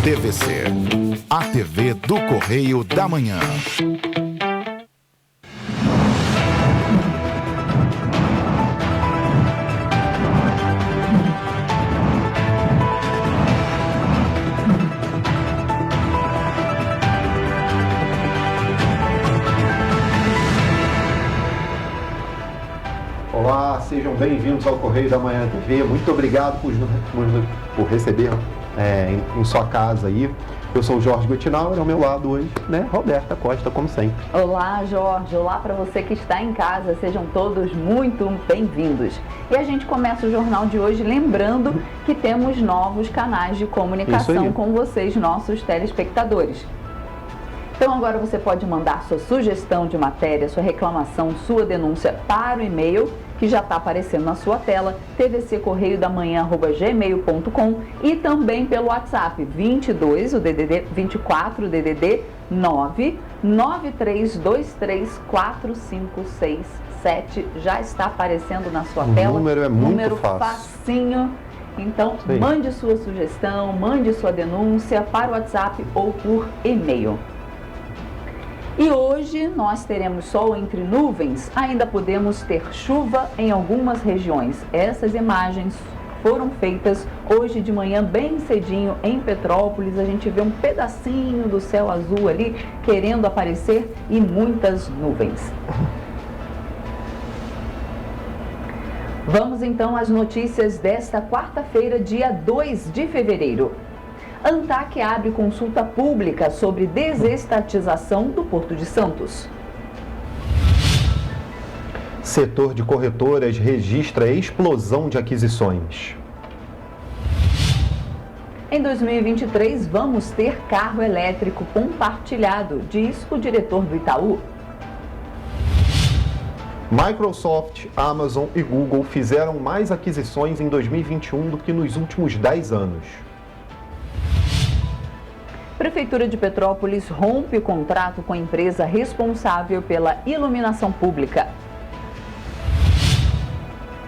TVC, a TV do Correio da Manhã. Olá, sejam bem-vindos ao Correio da Manhã TV. Muito obrigado por receber em sua casa aí. Eu sou o Jorge Gottinauer, ao meu lado hoje, Roberta Costa, como sempre. Olá, Jorge. Olá para você que está em casa. Sejam todos muito bem-vindos. E a gente começa o jornal de hoje lembrando que temos novos canais de comunicação com vocês, nossos telespectadores. Então agora você pode mandar sua sugestão de matéria, sua reclamação, sua denúncia para o e-mail que já está aparecendo na sua tela, tvccorreiodamanhã@gmail.com, e também pelo WhatsApp 22, o DDD 24, o DDD 993234567, já está aparecendo na sua tela. O número é muito fácil. Facinho. Então, mande sua sugestão, mande sua denúncia para o WhatsApp ou por e-mail. E hoje nós teremos sol entre nuvens, ainda podemos ter chuva em algumas regiões. Essas imagens foram feitas hoje de manhã bem cedinho em Petrópolis. A gente vê um pedacinho do céu azul ali querendo aparecer e muitas nuvens. Vamos então às notícias desta quarta-feira, dia 2 de fevereiro. ANTAQ abre consulta pública sobre desestatização do Porto de Santos. Setor de corretoras registra explosão de aquisições. Em 2023, vamos ter carro elétrico compartilhado, diz o diretor do Itaú. Microsoft, Amazon e Google fizeram mais aquisições em 2021 do que nos últimos 10 anos. Prefeitura de Petrópolis rompe o contrato com a empresa responsável pela iluminação pública.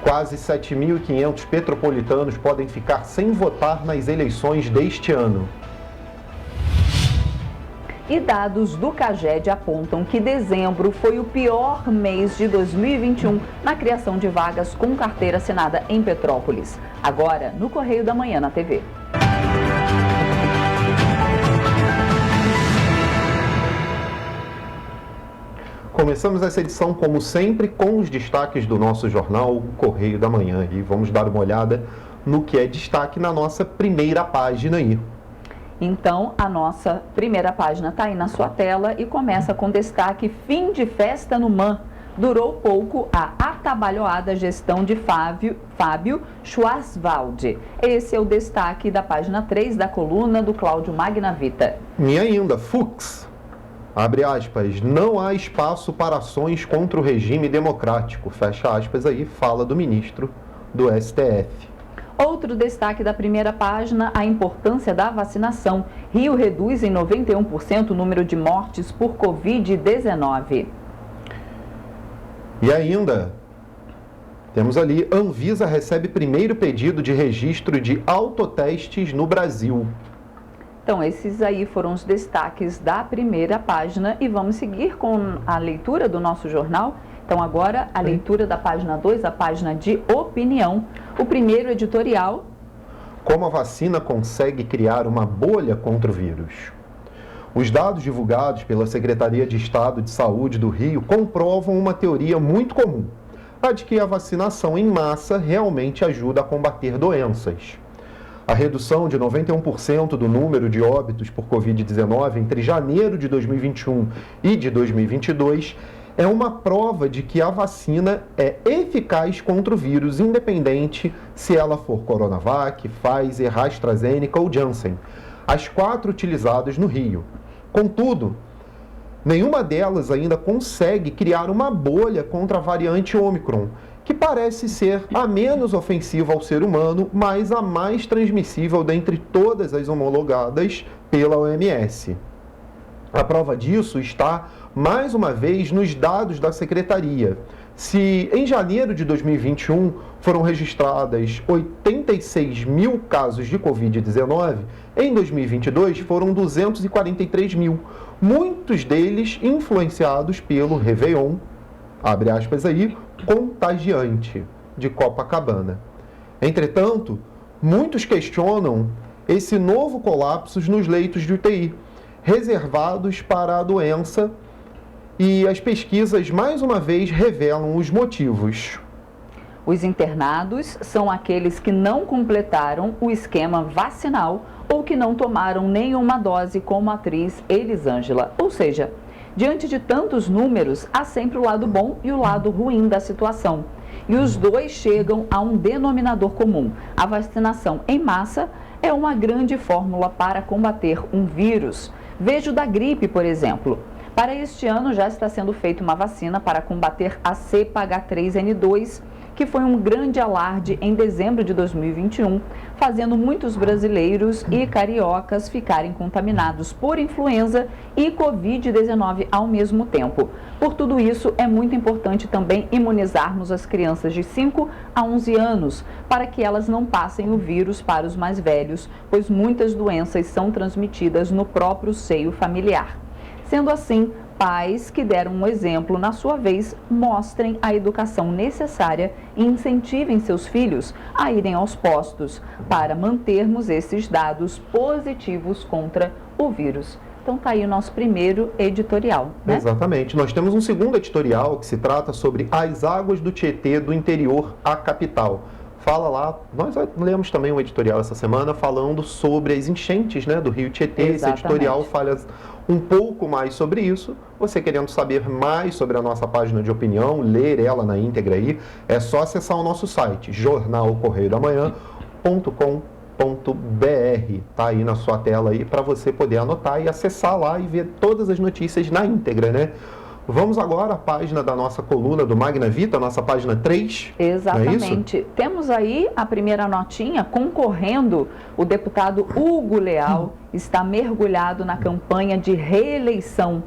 Quase 7.500 petropolitanos podem ficar sem votar nas eleições deste ano. E dados do CAGED apontam que dezembro foi o pior mês de 2021 na criação de vagas com carteira assinada em Petrópolis. Agora, no Correio da Manhã na TV. Começamos essa edição, como sempre, com os destaques do nosso jornal, o Correio da Manhã. E vamos dar uma olhada no que é destaque na nossa primeira página aí. Então, a nossa primeira página está aí na sua tela e começa com destaque: fim de festa no MAN. Durou pouco a atabalhoada gestão de Fábio Schwarzwald. Esse é o destaque da página 3 da coluna do Cláudio Magnavita. E ainda, Fux. Abre aspas, não há espaço para ações contra o regime democrático. Fecha aspas aí, fala do ministro do STF. Outro destaque da primeira página, a importância da vacinação. Rio reduz em 91% o número de mortes por Covid-19. E ainda, temos ali, Anvisa recebe primeiro pedido de registro de autotestes no Brasil. Então, esses aí foram os destaques da primeira página e vamos seguir com a leitura do nosso jornal. Então, agora, a leitura da página 2, a página de opinião. O primeiro editorial. Como a vacina consegue criar uma bolha contra o vírus? Os dados divulgados pela Secretaria de Estado de Saúde do Rio comprovam uma teoria muito comum, a de que a vacinação em massa realmente ajuda a combater doenças. A redução de 91% do número de óbitos por Covid-19 entre janeiro de 2021 e de 2022 é uma prova de que a vacina é eficaz contra o vírus, independente se ela for Coronavac, Pfizer, AstraZeneca ou Janssen, as 4 utilizadas no Rio. Contudo, nenhuma delas ainda consegue criar uma bolha contra a variante Ômicron, que parece ser a menos ofensiva ao ser humano, mas a mais transmissível dentre todas as homologadas pela OMS. A prova disso está, mais uma vez, nos dados da Secretaria. Se em janeiro de 2021 foram registradas 86 mil casos de Covid-19, em 2022 foram 243 mil, muitos deles influenciados pelo Réveillon, abre aspas aí, contagiante de Copacabana. Entretanto, muitos questionam esse novo colapso nos leitos de UTI, reservados para a doença, e as pesquisas, mais uma vez, revelam os motivos. Os internados são aqueles que não completaram o esquema vacinal ou que não tomaram nenhuma dose, como a atriz Elisângela. Ou seja, diante de tantos números, há sempre o lado bom e o lado ruim da situação. E os dois chegam a um denominador comum. A vacinação em massa é uma grande fórmula para combater um vírus. Veja o da gripe, por exemplo. Para este ano já está sendo feita uma vacina para combater a cepa H3N2, que foi um grande alarde em dezembro de 2021, fazendo muitos brasileiros e cariocas ficarem contaminados por influenza e Covid-19 ao mesmo tempo. Por tudo isso, é muito importante também imunizarmos as crianças de 5 a 11 anos, para que elas não passem o vírus para os mais velhos, pois muitas doenças são transmitidas no próprio seio familiar. Sendo assim, pais que deram um exemplo, na sua vez, mostrem a educação necessária e incentivem seus filhos a irem aos postos para mantermos esses dados positivos contra o vírus. Então tá aí o nosso primeiro editorial, né? Exatamente. Nós temos um segundo editorial que se trata sobre as águas do Tietê do interior à capital. Fala lá, nós lemos também um editorial essa semana falando sobre as enchentes, né, do rio Tietê. Exatamente. Esse editorial fala um pouco mais sobre isso. Você querendo saber mais sobre a nossa página de opinião, ler ela na íntegra aí, é só acessar o nosso site, jornalcorreiodamanhã.com.br. Tá aí na sua tela aí para você poder anotar e acessar lá e ver todas as notícias na íntegra, né? Vamos agora à página da nossa coluna do Magna Vita, a nossa página 3. Exatamente. Não é isso? Temos aí a primeira notinha concorrendo. O deputado Hugo Leal está mergulhado na campanha de reeleição.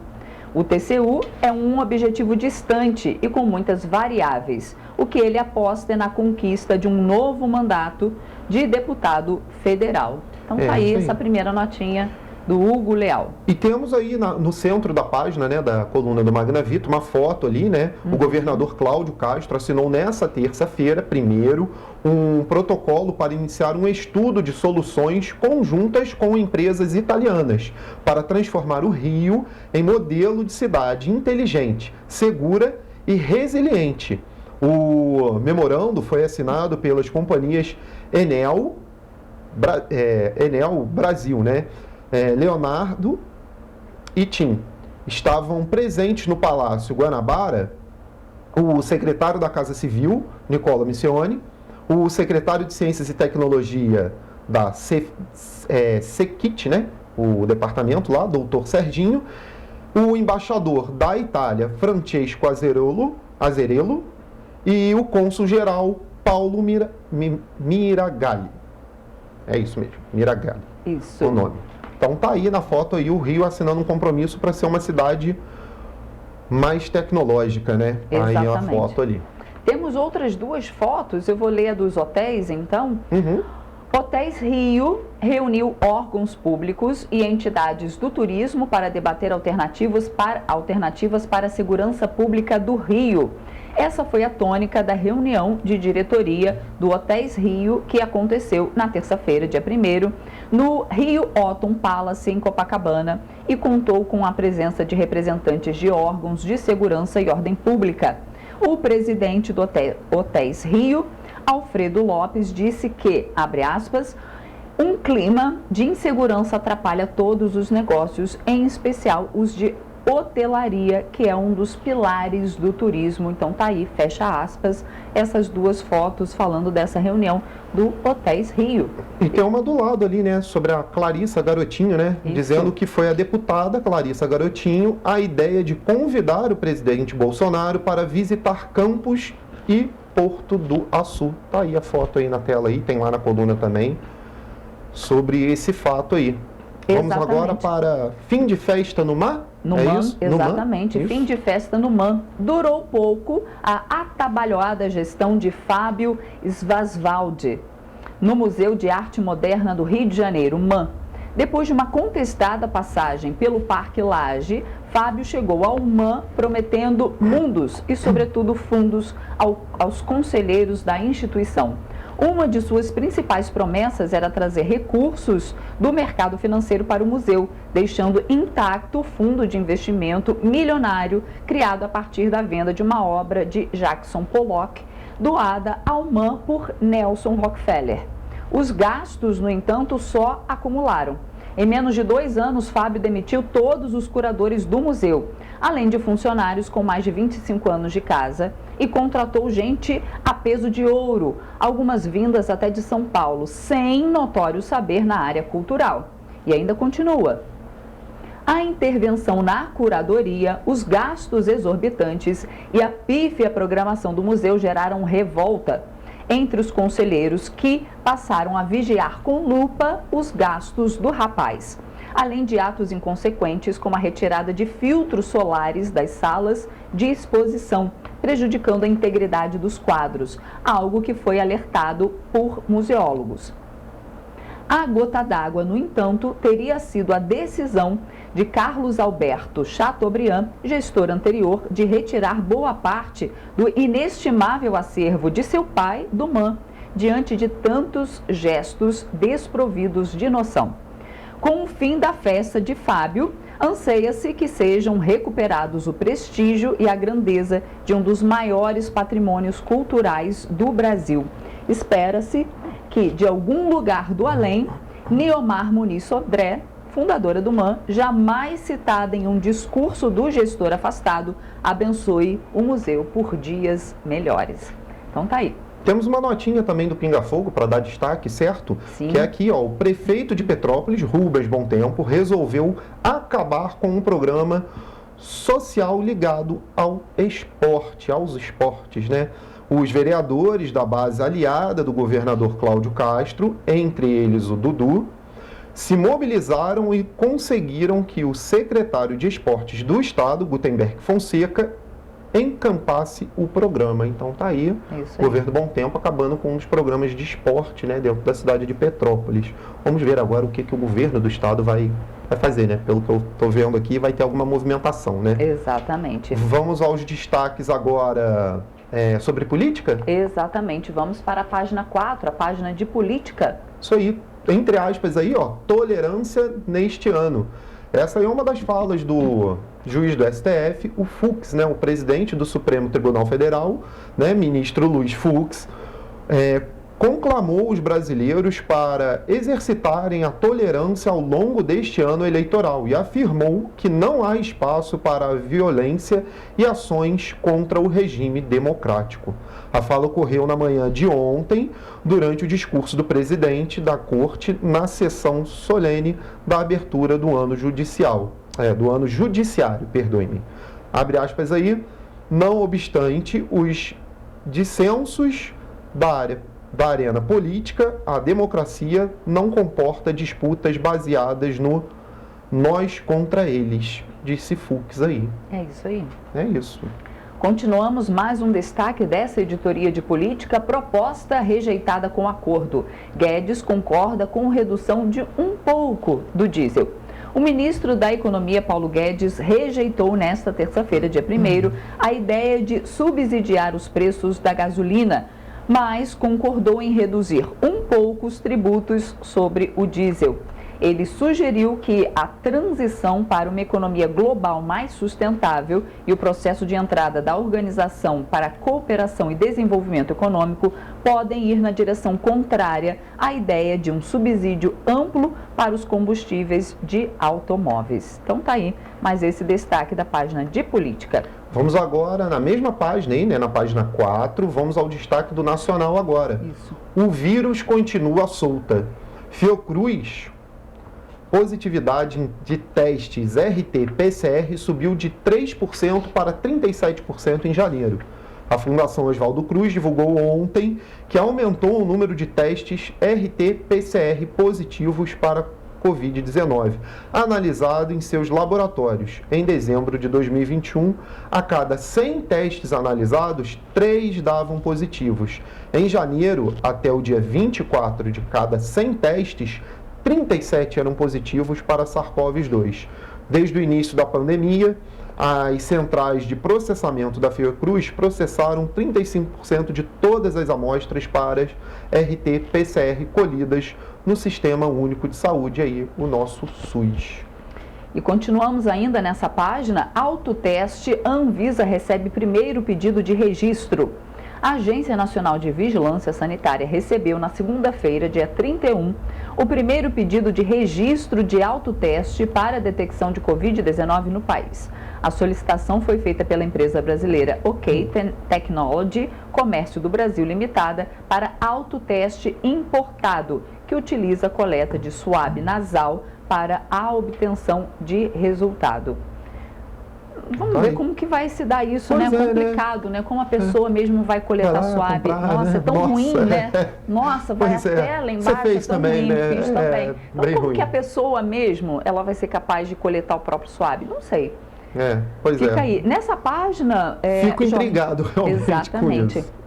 O TCU é um objetivo distante e com muitas variáveis. O que ele aposta é na conquista de um novo mandato de deputado federal. Então tá aí essa primeira notinha do Hugo Leal. E temos aí no centro da página, né, da coluna do Magna Vita, uma foto ali, né? O governador Cláudio Castro assinou nessa terça-feira, primeiro, um protocolo para iniciar um estudo de soluções conjuntas com empresas italianas para transformar o Rio em modelo de cidade inteligente, segura e resiliente. O memorando foi assinado pelas companhias Enel Brasil, né? Leonardo e Tim. Estavam presentes no Palácio Guanabara o secretário da Casa Civil, Nicola Missioni, o secretário de Ciências e Tecnologia da Sequit, né? O departamento lá, doutor Serginho, o embaixador da Itália, Francesco Azerello, e o cônsul-geral Paulo Miragalli. É isso mesmo, Miragalli. Isso. O nome. Então tá aí na foto aí o Rio assinando um compromisso para ser uma cidade mais tecnológica, né? Exatamente. Aí a foto ali. Temos outras duas fotos, eu vou ler a dos hotéis então. Hotéis Rio reuniu órgãos públicos e entidades do turismo para debater alternativas para a segurança pública do Rio. Essa foi a tônica da reunião de diretoria do Hotéis Rio, que aconteceu na terça-feira, dia 1º, no Rio Otton Palace, em Copacabana, e contou com a presença de representantes de órgãos de segurança e ordem pública. O presidente do Hotéis Rio, Alfredo Lopes, disse que, abre aspas, um clima de insegurança atrapalha todos os negócios, em especial os de hotelaria, que é um dos pilares do turismo. Então tá aí, fecha aspas, essas duas fotos falando dessa reunião do Hotéis Rio. E tem uma do lado ali, né, sobre a Clarissa Garotinho, né, Isso. dizendo que foi a deputada Clarissa Garotinho a ideia de convidar o presidente Bolsonaro para visitar Campos e Porto do Açu. Tá aí a foto aí na tela aí, tem lá na coluna também sobre esse fato aí. Vamos Exatamente. agora para fim de festa no mar? No É MAN, isso? No exatamente. MAN? Fim de festa no MAN. Durou pouco a atabalhoada gestão de Fábio Svasvaldi, no Museu de Arte Moderna do Rio de Janeiro, MAN. Depois de uma contestada passagem pelo Parque Lage, Fábio chegou ao MAN prometendo mundos e, sobretudo, fundos aos conselheiros da instituição. Uma de suas principais promessas era trazer recursos do mercado financeiro para o museu, deixando intacto o fundo de investimento milionário criado a partir da venda de uma obra de Jackson Pollock, doada ao MAN por Nelson Rockefeller. Os gastos, no entanto, só acumularam. Em menos de 2 anos, Fábio demitiu todos os curadores do museu, além de funcionários com mais de 25 anos de casa, e contratou gente a peso de ouro, algumas vindas até de São Paulo, sem notório saber na área cultural. E ainda continua. A intervenção na curadoria, os gastos exorbitantes e a pífia programação do museu geraram revolta entre os conselheiros, que passaram a vigiar com lupa os gastos do rapaz, além de atos inconsequentes como a retirada de filtros solares das salas de exposição, prejudicando a integridade dos quadros, algo que foi alertado por museólogos. A gota d'água, no entanto, teria sido a decisão de Carlos Alberto Chateaubriand, gestor anterior, de retirar boa parte do inestimável acervo de seu pai do MAN, diante de tantos gestos desprovidos de noção. Com o fim da festa de Fábio, anseia-se que sejam recuperados o prestígio e a grandeza de um dos maiores patrimônios culturais do Brasil. Espera-se que, de algum lugar do além, Niomar Muniz Sodré, fundadora do MAN, jamais citada em um discurso do gestor afastado, abençoe o museu por dias melhores. Então tá aí. Temos uma notinha também do Pinga Fogo para dar destaque, certo? Sim. Que é aqui, ó, o prefeito de Petrópolis, Rubens Bom Tempo, resolveu acabar com um programa social ligado ao esporte, aos esportes, né? Os vereadores da base aliada do governador Cláudio Castro, entre eles o Dudu, se mobilizaram e conseguiram que o secretário de Esportes do Estado, Gutenberg Fonseca, encampasse o programa. Então tá aí, o governo Bom Tempo acabando com um dos programas de esporte, né, dentro da cidade de Petrópolis. Vamos ver agora o que o governo do Estado vai fazer, né? Pelo que eu estou vendo aqui, vai ter alguma movimentação, né? Exatamente. Vamos aos destaques agora sobre política? Exatamente. Vamos para a página 4, a página de política. Isso aí, entre aspas aí, ó, tolerância neste ano. Essa aí é uma das falas do juiz do STF, o Fux, né, o presidente do Supremo Tribunal Federal, né, ministro Luiz Fux, conclamou os brasileiros para exercitarem a tolerância ao longo deste ano eleitoral e afirmou que não há espaço para a violência e ações contra o regime democrático. A fala ocorreu na manhã de ontem, durante o discurso do presidente da Corte na sessão solene da abertura do ano judiciário, perdoe-me. Abre aspas aí, não obstante os dissensos da arena política, a democracia não comporta disputas baseadas no nós contra eles, disse Fux aí. É isso aí. É isso. Continuamos mais um destaque dessa editoria de política, proposta rejeitada com acordo. Guedes concorda com redução de um pouco do diesel. O ministro da Economia, Paulo Guedes, rejeitou nesta terça-feira, dia 1º, a ideia de subsidiar os preços da gasolina, mas concordou em reduzir um pouco os tributos sobre o diesel. Ele sugeriu que a transição para uma economia global mais sustentável e o processo de entrada da Organização para a Cooperação e Desenvolvimento Econômico podem ir na direção contrária à ideia de um subsídio amplo para os combustíveis de automóveis. Então tá aí mais esse destaque da página de política. Vamos agora, na mesma página aí, né, na página 4, vamos ao destaque do Nacional agora. Isso. O vírus continua solta. Fiocruz, positividade de testes RT-PCR subiu de 3% para 37% em janeiro. A Fundação Oswaldo Cruz divulgou ontem que aumentou o número de testes RT-PCR positivos para Covid-19, analisado em seus laboratórios. Em dezembro de 2021, a cada 100 testes analisados, 3 davam positivos. Em janeiro, até o dia 24, de cada 100 testes, 37 eram positivos para SARS-CoV-2. Desde o início da pandemia, as centrais de processamento da Fiocruz processaram 35% de todas as amostras para RT-PCR colhidas no Sistema Único de Saúde, aí, o nosso SUS. E continuamos ainda nessa página. Autoteste, Anvisa recebe primeiro pedido de registro. A Agência Nacional de Vigilância Sanitária recebeu na segunda-feira, dia 31, o primeiro pedido de registro de autoteste para a detecção de Covid-19 no país. A solicitação foi feita pela empresa brasileira OK Technology Comércio do Brasil Limitada para autoteste importado, que utiliza a coleta de suave nasal para a obtenção de resultado. Vamos ver como que vai se dar isso, pois né? Complicado, né? Como a pessoa mesmo vai coletar suave. Comprar, Nossa, né? é tão ruim, né? Nossa, vai até lá embaixo, Você fez é tão também, ruim, né? fiz também. Então, como ruim. que a pessoa mesmo, ela vai ser capaz de coletar o próprio suave? Não sei. Pois Fica aí. Nessa página... Fico intrigado, realmente, exatamente. com isso.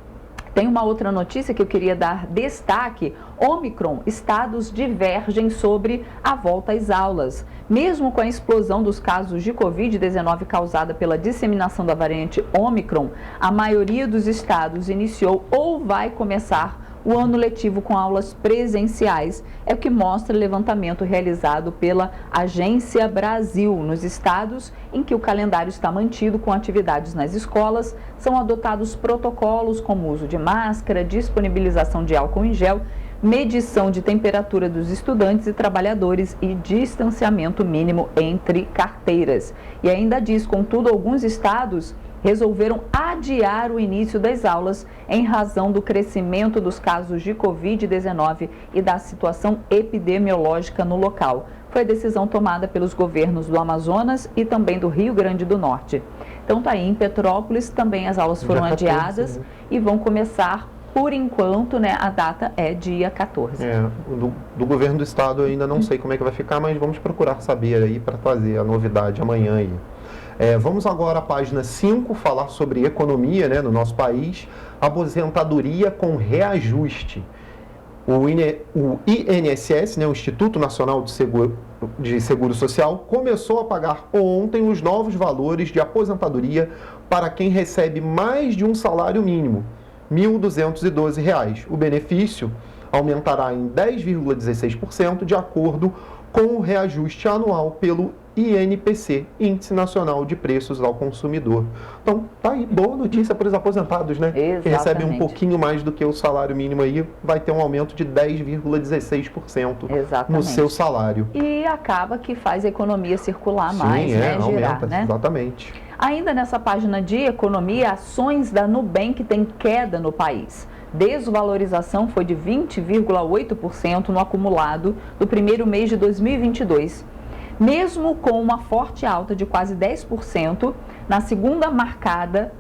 Tem uma outra notícia que eu queria dar destaque. Ômicron, estados divergem sobre a volta às aulas. Mesmo com a explosão dos casos de Covid-19 causada pela disseminação da variante Ômicron, a maioria dos estados iniciou ou vai começar o ano letivo com aulas presenciais. É o que mostra o levantamento realizado pela Agência Brasil. Nos estados em que o calendário está mantido com atividades nas escolas, são adotados protocolos como uso de máscara, disponibilização de álcool em gel, medição de temperatura dos estudantes e trabalhadores e distanciamento mínimo entre carteiras. E ainda diz, contudo, alguns estados resolveram adiar o início das aulas em razão do crescimento dos casos de Covid-19 e da situação epidemiológica no local. Foi a decisão tomada pelos governos do Amazonas e também do Rio Grande do Norte. Então tá aí, em Petrópolis também as aulas foram adiadas e vão começar, por enquanto, né, a data é dia 14. Do governo do estado eu ainda não sei como é que vai ficar, mas vamos procurar saber aí para trazer a novidade amanhã aí. Vamos agora à página 5, falar sobre economia, né, no nosso país. Aposentadoria com reajuste. O INSS, né, o Instituto Nacional de Seguro Social, começou a pagar ontem os novos valores de aposentadoria para quem recebe mais de um salário mínimo, R$ 1.212. O benefício aumentará em 10,16% de acordo com o reajuste anual pelo INPC, Índice Nacional de Preços ao Consumidor. Então, tá aí, boa notícia para os aposentados, né? Exatamente. Que recebem um pouquinho mais do que o salário mínimo aí, vai ter um aumento de 10,16% no seu salário. E acaba que faz a economia circular mais, né? Aumenta, girar, né? Exatamente. Ainda nessa página de economia, ações da Nubank têm queda no país. Desvalorização foi de 20,8% no acumulado do primeiro mês de 2022. Mesmo com uma forte alta de quase 10% na segunda marcada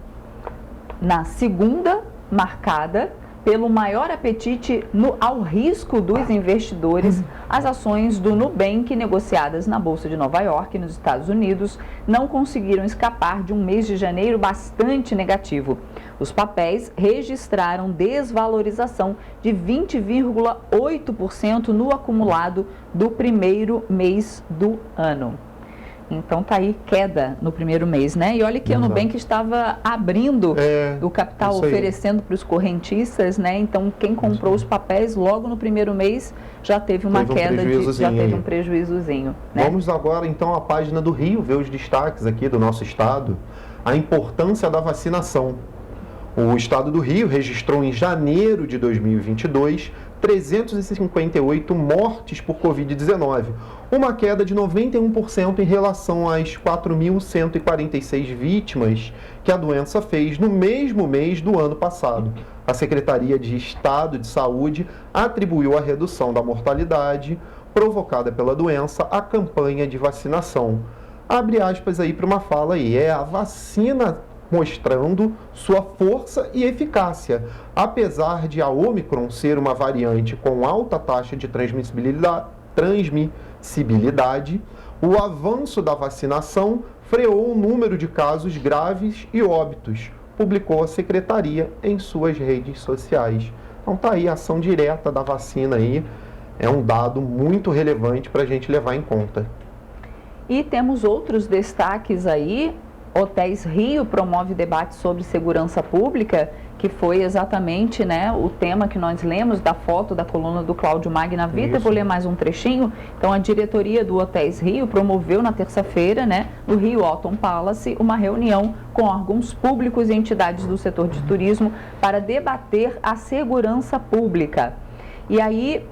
pelo maior apetite ao risco dos investidores, as ações do Nubank negociadas na Bolsa de Nova York, nos Estados Unidos, não conseguiram escapar de um mês de janeiro bastante negativo. Os papéis registraram desvalorização de 20,8% no acumulado do primeiro mês do ano. Então tá aí queda no primeiro mês, né? E olha que o Nubank estava abrindo o capital, oferecendo para os correntistas, né? Então quem comprou os papéis logo no primeiro mês já teve uma queda, já teve um prejuízozinho. Né? Vamos agora então à página do Rio, ver os destaques aqui do nosso estado. A importância da vacinação. O estado do Rio registrou em janeiro de 2022 358 mortes por Covid-19, uma queda de 91% em relação às 4.146 vítimas que a doença fez no mesmo mês do ano passado. A Secretaria de Estado de Saúde atribuiu a redução da mortalidade provocada pela doença à campanha de vacinação. Abre aspas aí para uma fala aí, a vacina mostrando sua força e eficácia. Apesar de a Ômicron ser uma variante com alta taxa de transmissibilidade, o avanço da vacinação freou o número de casos graves e óbitos, publicou a Secretaria em suas redes sociais. Então tá aí a ação direta da vacina aí, é um dado muito relevante para a gente levar em conta. E temos outros destaques aí. Hotéis Rio promove debate sobre segurança pública, que foi exatamente, né, o tema que nós lemos da foto da coluna do Cláudio Magna Vita. Eu vou ler mais um trechinho. Então, a diretoria do Hotéis Rio promoveu na terça-feira, né, no Rio Autumn Palace, uma reunião com órgãos públicos e entidades do setor de turismo para debater a segurança pública. E aí,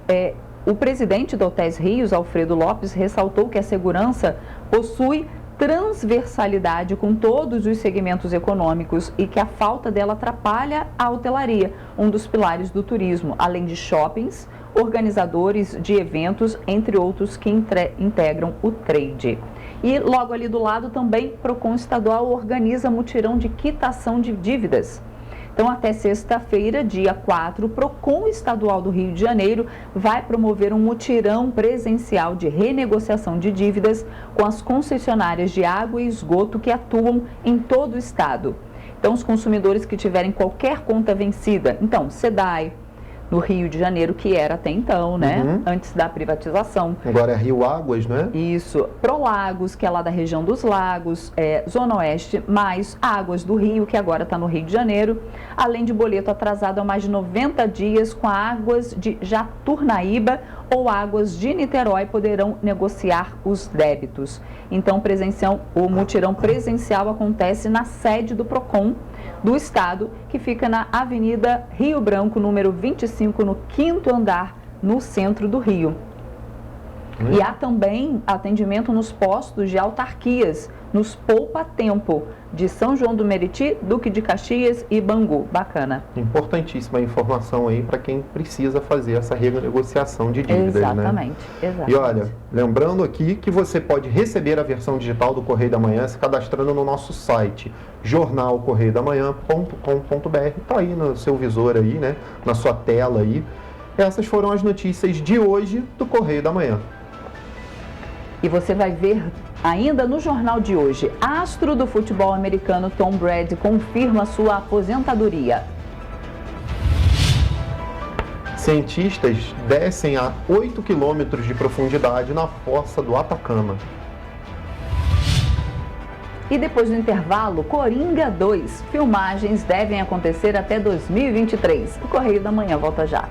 o presidente do Hotéis Rio, Alfredo Lopes, ressaltou que a segurança possui transversalidade com todos os segmentos econômicos e que a falta dela atrapalha a hotelaria, um dos pilares do turismo, além de shoppings, organizadores de eventos, entre outros que integram o trade. E logo ali do lado também, Procon Estadual organiza mutirão de quitação de dívidas. Então, até sexta-feira, dia 4, o Procon Estadual do Rio de Janeiro vai promover um mutirão presencial de renegociação de dívidas com as concessionárias de água e esgoto que atuam em todo o estado. Então, os consumidores que tiverem qualquer conta vencida, então, SEDAI, no Rio de Janeiro, que era até então, né? Antes da privatização. Agora é Rio Águas, né? Isso. Prolagos, que é lá da região dos lagos, Zona Oeste, mais Águas do Rio, que agora está no Rio de Janeiro, além de boleto atrasado há mais de 90 dias com Águas de Jaturnaíba ou Águas de Niterói poderão negociar os débitos. Então, o mutirão presencial acontece na sede do Procon do Estado, que fica na Avenida Rio Branco, número 25, no 5º andar, no centro do Rio. E há também atendimento nos postos de autarquias, nos Poupa-Tempo, de São João do Meriti, Duque de Caxias e Bangu. Bacana. Importantíssima informação aí para quem precisa fazer essa renegociação de dívidas, exatamente, né? Exatamente. E olha, lembrando aqui que você pode receber a versão digital do Correio da Manhã se cadastrando no nosso site, jornalcorreiodamanhã.com.br. Está aí no seu visor aí, né? Na sua tela aí. Essas foram as notícias de hoje do Correio da Manhã. E você vai ver ainda no jornal de hoje, astro do futebol americano Tom Brady confirma sua aposentadoria. Cientistas descem a 8 quilômetros de profundidade na fossa do Atacama. E depois do intervalo, Coringa 2. Filmagens devem acontecer até 2023. O Correio da Manhã volta já.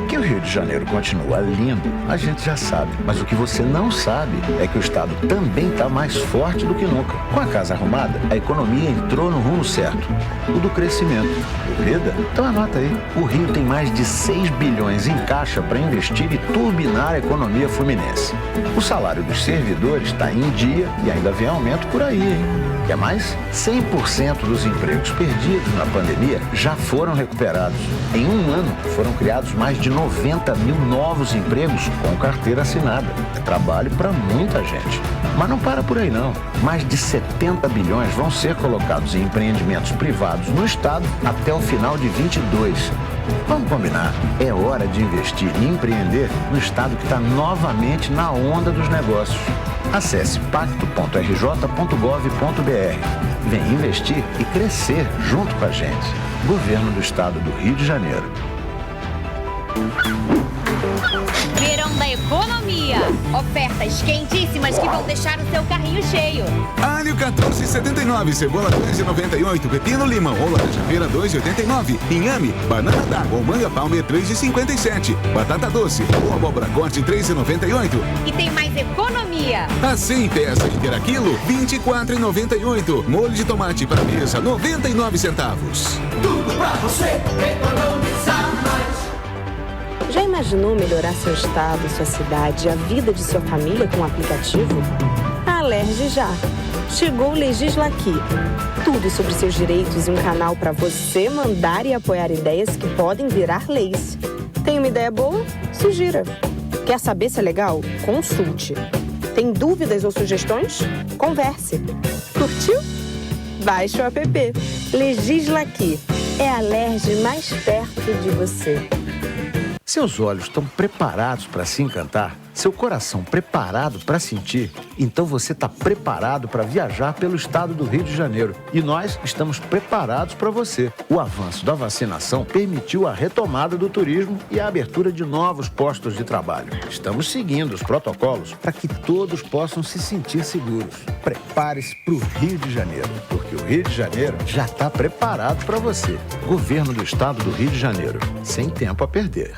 Que o Rio de Janeiro continua lindo, a gente já sabe. Mas o que você não sabe é que o estado também está mais forte do que nunca. Com a casa arrumada, a economia entrou no rumo certo, o do crescimento. Duvida? Então anota aí. O Rio tem mais de 6 bilhões em caixa para investir e turbinar a economia fluminense. O salário dos servidores está em dia e ainda vem aumento por aí, hein? Quer mais? 100% dos empregos perdidos na pandemia já foram recuperados. Em um ano, foram criados mais de 90 mil novos empregos com carteira assinada. É trabalho para muita gente. Mas não para por aí, não. Mais de 70 bilhões vão ser colocados em empreendimentos privados no estado até o final de 22. Vamos combinar. É hora de investir e empreender no estado que está novamente na onda dos negócios. Acesse pacto.rj.gov.br. Vem investir e crescer junto com a gente. Governo do Estado do Rio de Janeiro. Verão da economia. Ofertas quentíssimas que vão deixar o seu carrinho cheio. Alho 14,79, cebola 2,98, pepino limão ou laranja-feira 2,89, inhame, banana d'água ou manga palmer 3,57, batata doce ou abóbora corte 3,98. E tem mais economia. A 100 peças inteira quilo, 24,98. Molho de tomate para mesa, 99 centavos. Tudo pra você economizar mais. Já imaginou melhorar seu estado, sua cidade e a vida de sua família com um aplicativo? A Alerj já. Chegou o Legisla Aqui. Tudo sobre seus direitos e um canal para você mandar e apoiar ideias que podem virar leis. Tem uma ideia boa? Sugira. Quer saber se é legal? Consulte. Tem dúvidas ou sugestões? Converse. Curtiu? Baixe o app. Legisla Aqui. é a Alerj mais perto de você. Seus olhos estão preparados para se encantar? Seu coração preparado para sentir? Então você está preparado para viajar pelo estado do Rio de Janeiro. E nós estamos preparados para você. O avanço da vacinação permitiu a retomada do turismo e a abertura de novos postos de trabalho. Estamos seguindo os protocolos para que todos possam se sentir seguros. Prepare-se para o Rio de Janeiro, porque o Rio de Janeiro já está preparado para você. Governo do Estado do Rio de Janeiro. Sem tempo a perder.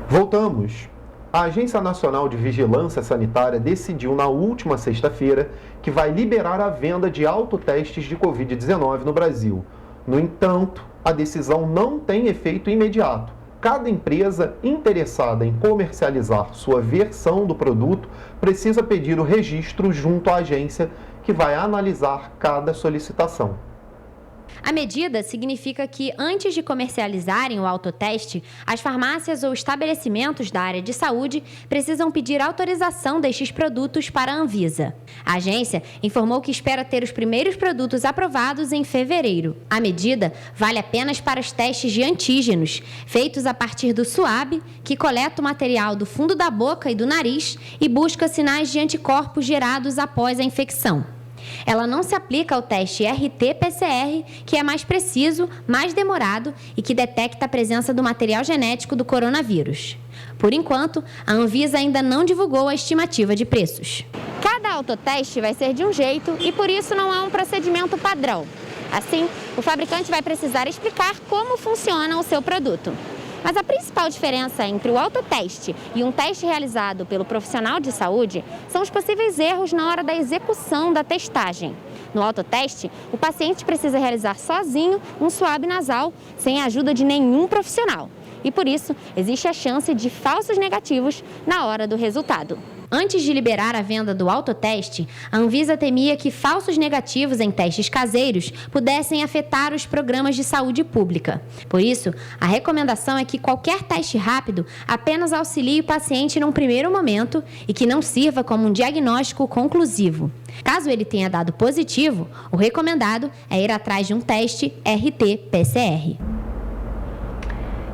Voltamos. A Agência Nacional de Vigilância Sanitária decidiu na última sexta-feira que vai liberar a venda de autotestes de Covid-19 no Brasil. No entanto, a decisão não tem efeito imediato. Cada empresa interessada em comercializar sua versão do produto precisa pedir o registro junto à agência, que vai analisar cada solicitação. A medida significa que, antes de comercializarem o autoteste, as farmácias ou estabelecimentos da área de saúde precisam pedir autorização destes produtos para a Anvisa. A agência informou que espera ter os primeiros produtos aprovados em fevereiro. A medida vale apenas para os testes de antígenos, feitos a partir do SUAB, que coleta o material do fundo da boca e do nariz e busca sinais de anticorpos gerados após a infecção. Ela não se aplica ao teste RT-PCR, que é mais preciso, mais demorado e que detecta a presença do material genético do coronavírus. Por enquanto, a Anvisa ainda não divulgou a estimativa de preços. Cada autoteste vai ser de um jeito e por isso não há um procedimento padrão. Assim, o fabricante vai precisar explicar como funciona o seu produto. Mas a principal diferença entre o autoteste e um teste realizado pelo profissional de saúde são os possíveis erros na hora da execução da testagem. No autoteste, o paciente precisa realizar sozinho um suave nasal, sem a ajuda de nenhum profissional. E por isso, existe a chance de falsos negativos na hora do resultado. Antes de liberar a venda do autoteste, a Anvisa temia que falsos negativos em testes caseiros pudessem afetar os programas de saúde pública. Por isso, a recomendação é que qualquer teste rápido apenas auxilie o paciente num primeiro momento e que não sirva como um diagnóstico conclusivo. Caso ele tenha dado positivo, o recomendado é ir atrás de um teste RT-PCR.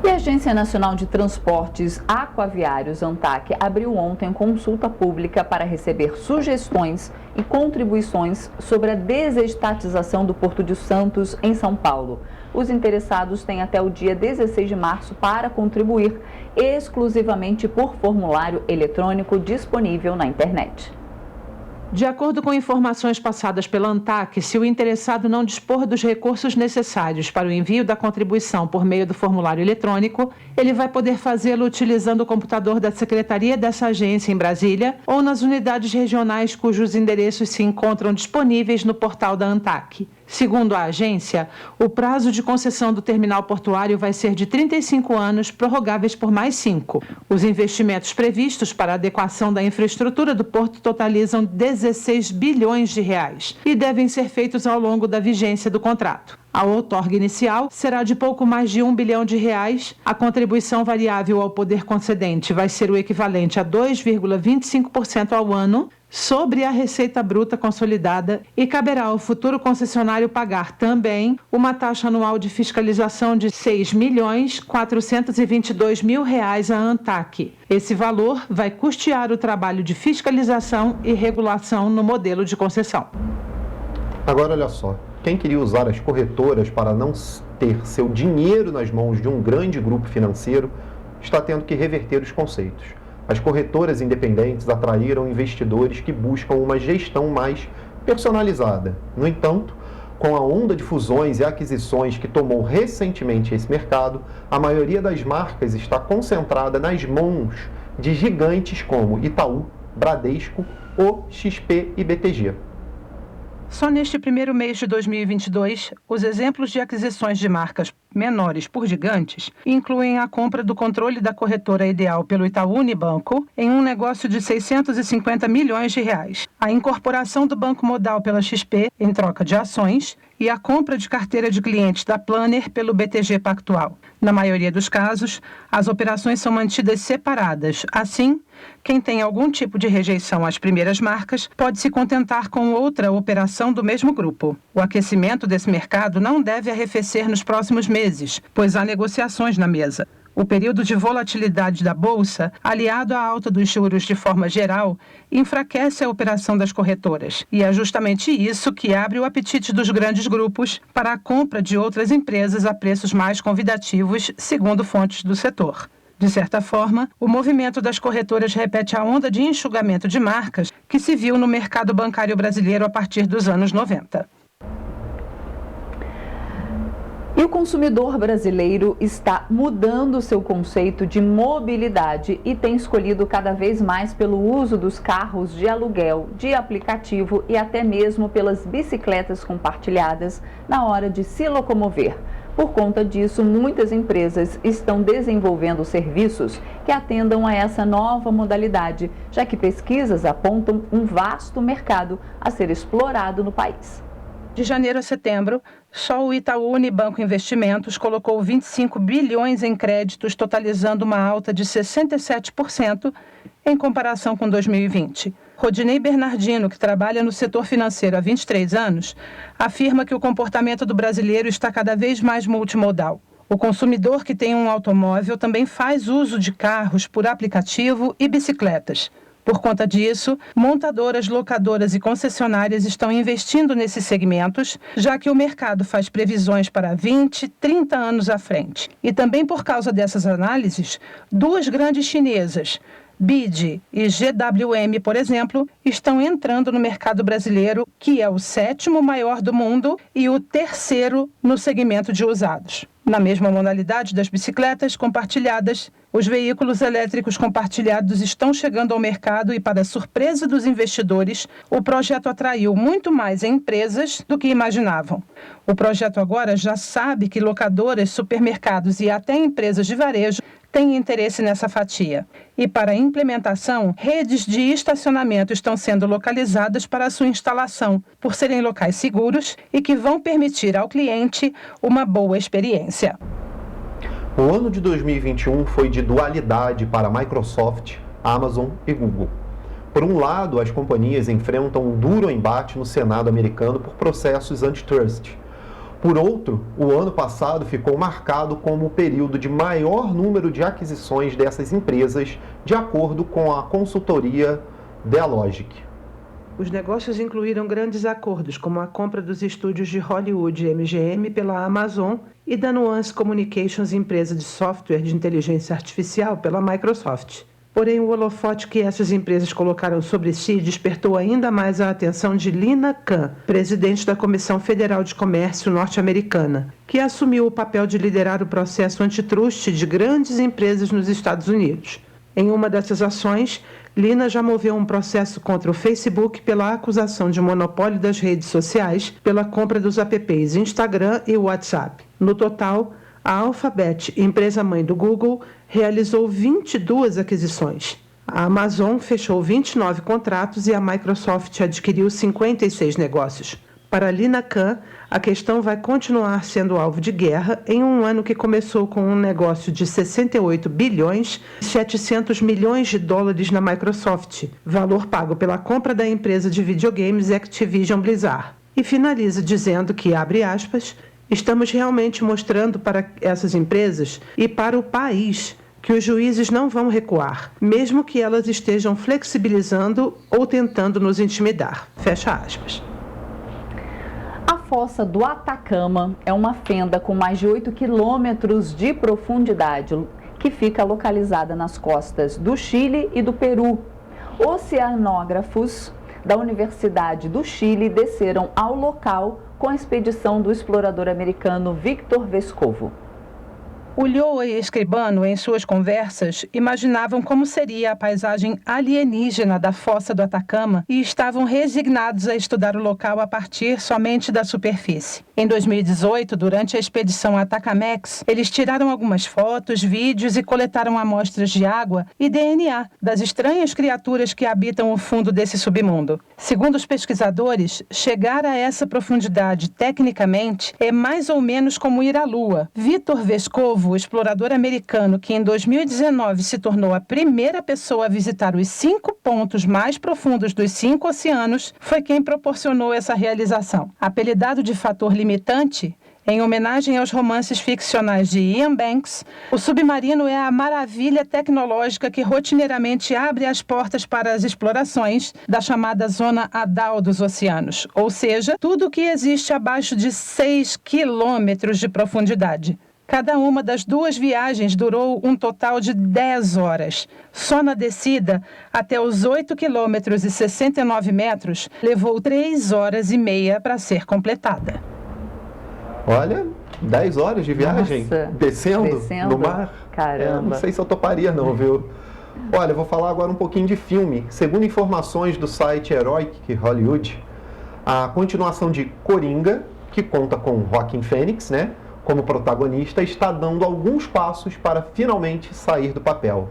E a Agência Nacional de Transportes Aquaviários, ANTAQ, abriu ontem consulta pública para receber sugestões e contribuições sobre a desestatização do Porto de Santos, em São Paulo. Os interessados têm até o dia 16 de março para contribuir exclusivamente por formulário eletrônico disponível na internet. De acordo com informações passadas pela ANTAQ, se o interessado não dispor dos recursos necessários para o envio da contribuição por meio do formulário eletrônico, ele vai poder fazê-lo utilizando o computador da secretaria dessa agência em Brasília ou nas unidades regionais cujos endereços se encontram disponíveis no portal da ANTAQ. Segundo a agência, o prazo de concessão do terminal portuário vai ser de 35 anos, prorrogáveis por mais 5. Os investimentos previstos para a adequação da infraestrutura do porto totalizam 16 bilhões de reais e devem ser feitos ao longo da vigência do contrato. A outorga inicial será de pouco mais de R$1 bilhão. A contribuição variável ao poder concedente vai ser o equivalente a 2,25% ao ano sobre a receita bruta consolidada e caberá ao futuro concessionário pagar também uma taxa anual de fiscalização de R$ 6.422.000 à ANTAQ. Esse valor vai custear o trabalho de fiscalização e regulação no modelo de concessão. Agora, olha só. Quem queria usar as corretoras para não ter seu dinheiro nas mãos de um grande grupo financeiro está tendo que reverter os conceitos. As corretoras independentes atraíram investidores que buscam uma gestão mais personalizada. No entanto, com a onda de fusões e aquisições que tomou recentemente esse mercado, a maioria das marcas está concentrada nas mãos de gigantes como Itaú, Bradesco, O, XP e BTG. Só neste primeiro mês de 2022, os exemplos de aquisições de marcas menores por gigantes incluem a compra do controle da corretora Ideal pelo Itaú Unibanco em um negócio de R$650 milhões, a incorporação do Banco Modal pela XP em troca de ações e a compra de carteira de clientes da Planner pelo BTG Pactual. Na maioria dos casos, as operações são mantidas separadas. Assim, quem tem algum tipo de rejeição às primeiras marcas pode se contentar com outra operação do mesmo grupo. O aquecimento desse mercado não deve arrefecer nos próximos meses, pois há negociações na mesa. O período de volatilidade da Bolsa, aliado à alta dos juros de forma geral, enfraquece a operação das corretoras. E é justamente isso que abre o apetite dos grandes grupos para a compra de outras empresas a preços mais convidativos, segundo fontes do setor. De certa forma, o movimento das corretoras repete a onda de enxugamento de marcas que se viu no mercado bancário brasileiro a partir dos anos 90. E o consumidor brasileiro está mudando seu conceito de mobilidade e tem escolhido cada vez mais pelo uso dos carros de aluguel, de aplicativo e até mesmo pelas bicicletas compartilhadas na hora de se locomover. Por conta disso, muitas empresas estão desenvolvendo serviços que atendam a essa nova modalidade, já que pesquisas apontam um vasto mercado a ser explorado no país. De janeiro a setembro, só o Itaú Unibanco Investimentos colocou 25 bilhões em créditos, totalizando uma alta de 67% em comparação com 2020. Rodinei Bernardino, que trabalha no setor financeiro há 23 anos, afirma que o comportamento do brasileiro está cada vez mais multimodal. O consumidor que tem um automóvel também faz uso de carros por aplicativo e bicicletas. Por conta disso, montadoras, locadoras e concessionárias estão investindo nesses segmentos, já que o mercado faz previsões para 20, 30 anos à frente. E também por causa dessas análises, duas grandes chinesas, BYD e GWM, por exemplo, estão entrando no mercado brasileiro, que é o 7º maior do mundo e o 3º no segmento de usados. Na mesma modalidade das bicicletas compartilhadas, os veículos elétricos compartilhados estão chegando ao mercado e, para surpresa dos investidores, o projeto atraiu muito mais empresas do que imaginavam. O projeto agora já sabe que locadoras, supermercados e até empresas de varejo têm interesse nessa fatia. E para a implementação, redes de estacionamento estão sendo localizadas para a sua instalação, por serem locais seguros e que vão permitir ao cliente uma boa experiência. O ano de 2021 foi de dualidade para Microsoft, Amazon e Google. Por um lado, as companhias enfrentam um duro embate no Senado americano por processos antitrust. Por outro, o ano passado ficou marcado como o período de maior número de aquisições dessas empresas, de acordo com a consultoria Dealogic. Os negócios incluíram grandes acordos, como a compra dos estúdios de Hollywood MGM pela Amazon e da Nuance Communications, empresa de software de inteligência artificial, pela Microsoft. Porém, o holofote que essas empresas colocaram sobre si despertou ainda mais a atenção de Lina Khan, presidente da Comissão Federal de Comércio norte-americana, que assumiu o papel de liderar o processo antitruste de grandes empresas nos Estados Unidos. Em uma dessas ações, Lina já moveu um processo contra o Facebook pela acusação de monopólio das redes sociais pela compra dos apps Instagram e WhatsApp. No total, a Alphabet, empresa-mãe do Google, realizou 22 aquisições. A Amazon fechou 29 contratos e a Microsoft adquiriu 56 negócios. Para Lina Khan, a questão vai continuar sendo alvo de guerra em um ano que começou com um negócio de 68 bilhões e 700 milhões de dólares na Microsoft, valor pago pela compra da empresa de videogames Activision Blizzard. E finaliza dizendo que, abre aspas, estamos realmente mostrando para essas empresas e para o país que os juízes não vão recuar, mesmo que elas estejam flexibilizando ou tentando nos intimidar. Fecha aspas. A fossa do Atacama é uma fenda com mais de 8 quilômetros de profundidade, que fica localizada nas costas do Chile e do Peru. Oceanógrafos da Universidade do Chile desceram ao local com a expedição do explorador americano Victor Vescovo. Ulloa e Escribano, em suas conversas, imaginavam como seria a paisagem alienígena da fossa do Atacama e estavam resignados a estudar o local a partir somente da superfície. Em 2018, durante a expedição Atacamex, eles tiraram algumas fotos, vídeos e coletaram amostras de água e DNA das estranhas criaturas que habitam o fundo desse submundo. Segundo os pesquisadores, chegar a essa profundidade tecnicamente é mais ou menos como ir à Lua. Vitor Vescovo, o explorador americano que em 2019 se tornou a primeira pessoa a visitar os 5 pontos mais profundos dos 5 oceanos, foi quem proporcionou essa realização. Apelidado de fator limitante, em homenagem aos romances ficcionais de Ian Banks, o submarino é a maravilha tecnológica que rotineiramente abre as portas para as explorações da chamada Zona Hadal dos oceanos, ou seja, tudo o que existe abaixo de 6 quilômetros de profundidade. Cada uma das 2 viagens durou um total de 10 horas. Só na descida, até os 8 quilômetros e 69 metros, levou 3 horas e meia para ser completada. Olha, 10 horas de viagem, descendo no mar. Caramba. Não sei se eu toparia não, viu? Olha, eu vou falar agora um pouquinho de filme. Segundo informações do site Heroic Hollywood, a continuação de Coringa, que conta com Joaquin Phoenix, né, como protagonista, está dando alguns passos para finalmente sair do papel.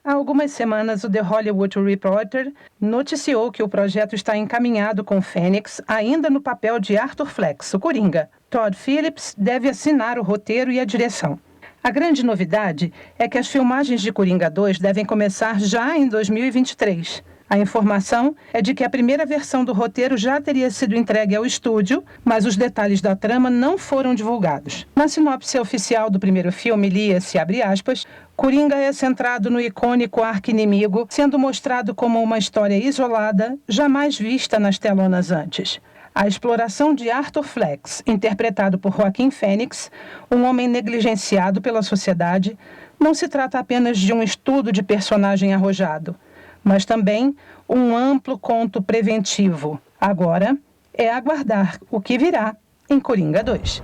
Há algumas semanas, o The Hollywood Reporter noticiou que o projeto está encaminhado com Phoenix ainda no papel de Arthur Fleck, o Coringa. Todd Phillips deve assinar o roteiro e a direção. A grande novidade é que as filmagens de Coringa 2 devem começar já em 2023. A informação é de que a primeira versão do roteiro já teria sido entregue ao estúdio, mas os detalhes da trama não foram divulgados. Na sinopse oficial do primeiro filme, lia-se, abre aspas, Coringa é centrado no icônico arqui-inimigo, sendo mostrado como uma história isolada, jamais vista nas telonas antes. A exploração de Arthur Fleck, interpretado por Joaquin Phoenix, um homem negligenciado pela sociedade, não se trata apenas de um estudo de personagem arrojado, mas também um amplo conto preventivo. Agora é aguardar o que virá em Coringa 2.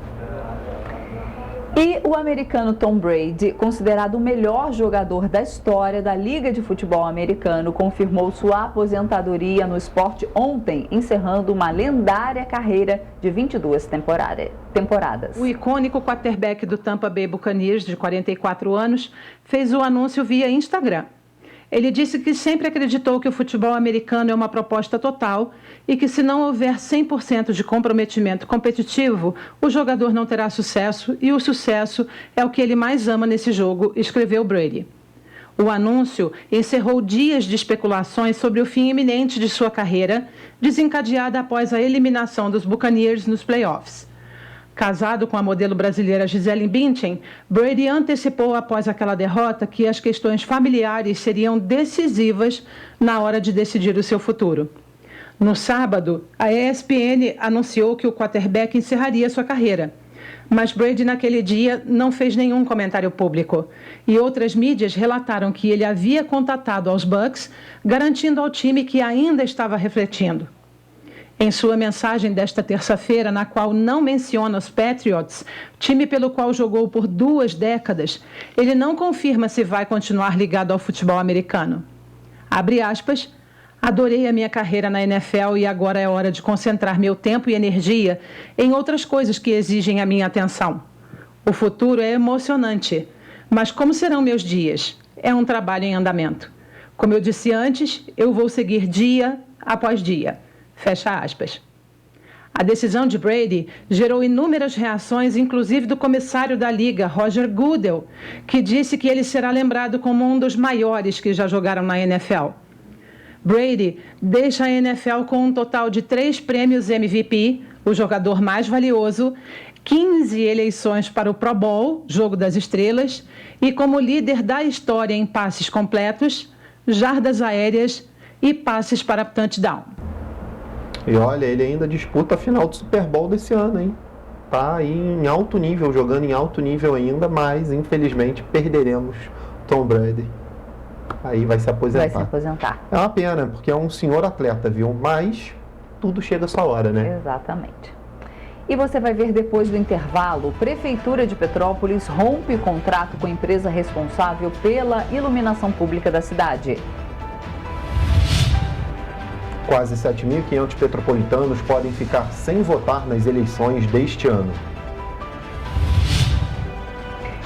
E o americano Tom Brady, considerado o melhor jogador da história da Liga de Futebol Americano, confirmou sua aposentadoria no esporte ontem, encerrando uma lendária carreira de 22 temporadas. O icônico quarterback do Tampa Bay Buccaneers, de 44 anos, fez o anúncio via Instagram. Ele disse que sempre acreditou que o futebol americano é uma proposta total e que se não houver 100% de comprometimento competitivo, o jogador não terá sucesso e o sucesso é o que ele mais ama nesse jogo, escreveu Brady. O anúncio encerrou dias de especulações sobre o fim iminente de sua carreira, desencadeada após a eliminação dos Buccaneers nos playoffs. Casado com a modelo brasileira Gisele Bündchen, Brady antecipou após aquela derrota que as questões familiares seriam decisivas na hora de decidir o seu futuro. No sábado, a ESPN anunciou que o quarterback encerraria sua carreira. Mas Brady, naquele dia, não fez nenhum comentário público. E outras mídias relataram que ele havia contatado aos Bucs, garantindo ao time que ainda estava refletindo. Em sua mensagem desta terça-feira, na qual não menciona os Patriots, time pelo qual jogou por 2 décadas, ele não confirma se vai continuar ligado ao futebol americano. Abre aspas, adorei a minha carreira na NFL e agora é hora de concentrar meu tempo e energia em outras coisas que exigem a minha atenção. O futuro é emocionante, mas como serão meus dias? É um trabalho em andamento. Como eu disse antes, eu vou seguir dia após dia. Fecha aspas. A decisão de Brady gerou inúmeras reações, inclusive do comissário da Liga, Roger Goodell, que disse que ele será lembrado como um dos maiores que já jogaram na NFL. Brady deixa a NFL com um total de 3 prêmios MVP, o jogador mais valioso, 15 eleições para o Pro Bowl, Jogo das Estrelas, e como líder da história em passes completos, jardas aéreas e passes para touchdown. E olha, ele ainda disputa a final do Super Bowl desse ano, hein? Tá aí em alto nível, jogando em alto nível ainda, mas infelizmente perderemos Tom Brady. Aí vai se aposentar. Vai se aposentar. É uma pena, porque é um senhor atleta, viu? Mas tudo chega a sua hora, né? Exatamente. E você vai ver depois do intervalo, Prefeitura de Petrópolis rompe contrato com a empresa responsável pela iluminação pública da cidade. Quase 7.500 petropolitanos podem ficar sem votar nas eleições deste ano.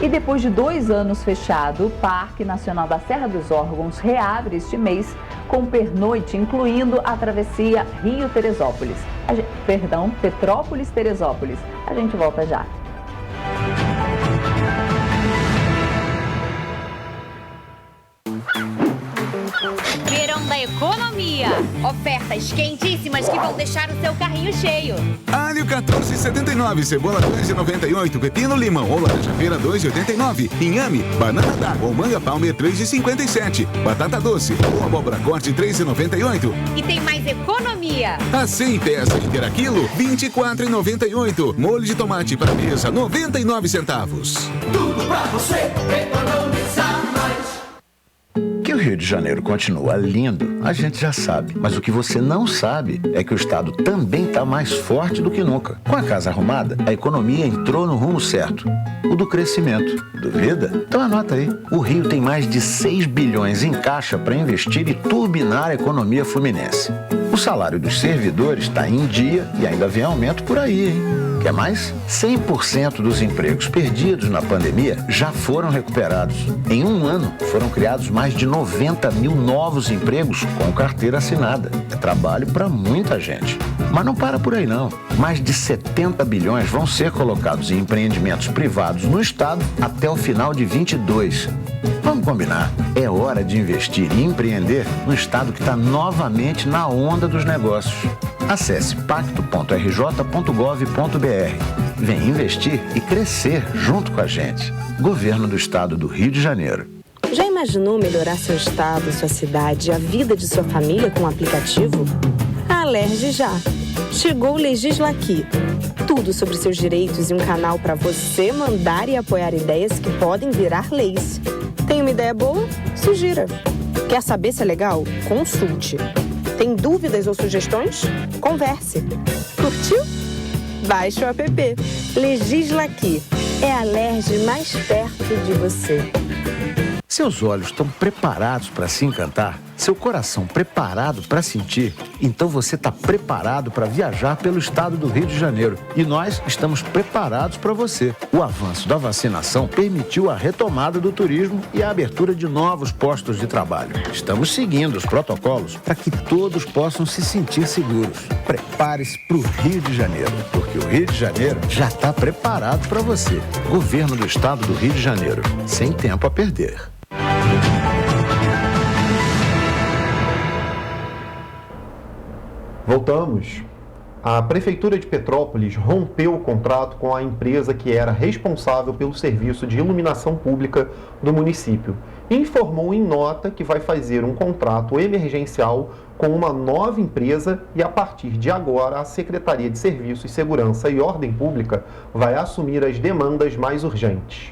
E depois de 2 anos fechado, o Parque Nacional da Serra dos Órgãos reabre este mês com pernoite, incluindo a travessia Rio-Teresópolis. Petrópolis-Teresópolis. A gente volta já. Verão da economia. Ofertas quentíssimas que vão deixar o seu carrinho cheio. Alho 14,79, cebola 2,98, pepino limão ou laranja-feira 2,89, inhame, banana d'água ou manga palmer 3,57, batata doce ou abóbora corte 3,98. E tem mais economia. A 100 peças inteira quilo, 24,98. Molho de tomate para mesa, 99 centavos. Tudo pra você economizar mais. Que o Rio de Janeiro continua lindo, a gente já sabe. Mas o que você não sabe é que o estado também está mais forte do que nunca. Com a casa arrumada, a economia entrou no rumo certo. O do crescimento. Duvida? Então anota aí. O Rio tem mais de 6 bilhões em caixa para investir e turbinar a economia fluminense. O salário dos servidores está em dia e ainda vem aumento por aí, hein? Quer mais? 100% dos empregos perdidos na pandemia já foram recuperados. Em um ano, foram criados mais de 90 mil novos empregos com carteira assinada. É trabalho para muita gente. Mas não para por aí, não. Mais de 70 bilhões vão ser colocados em empreendimentos privados no estado até o final de 22. Vamos combinar. É hora de investir e empreender no estado que está novamente na onda dos negócios. Acesse pacto.rj.gov.br. Vem investir e crescer junto com a gente. Governo do Estado do Rio de Janeiro. Já imaginou melhorar seu estado, sua cidade e a vida de sua família com um aplicativo? A Alerj já. Chegou o Legisla Aqui. Tudo sobre seus direitos e um canal para você mandar e apoiar ideias que podem virar leis. Tem uma ideia boa? Sugira. Quer saber se é legal? Consulte. Tem dúvidas ou sugestões? Converse. Curtiu? Baixe o app. Legisla Aqui. É a Alerj mais perto de você. Seus olhos estão preparados para se encantar? Seu coração preparado para sentir? Então você está preparado para viajar pelo estado do Rio de Janeiro. E nós estamos preparados para você. O avanço da vacinação permitiu a retomada do turismo e a abertura de novos postos de trabalho. Estamos seguindo os protocolos para que todos possam se sentir seguros. Prepare-se para o Rio de Janeiro, porque o Rio de Janeiro já está preparado para você. Governo do Estado do Rio de Janeiro. Sem tempo a perder. Voltamos. A Prefeitura de Petrópolis rompeu o contrato com a empresa que era responsável pelo serviço de iluminação pública do município e informou em nota que vai fazer um contrato emergencial com uma nova empresa e, a partir de agora, a Secretaria de Serviços, Segurança e Ordem Pública vai assumir as demandas mais urgentes.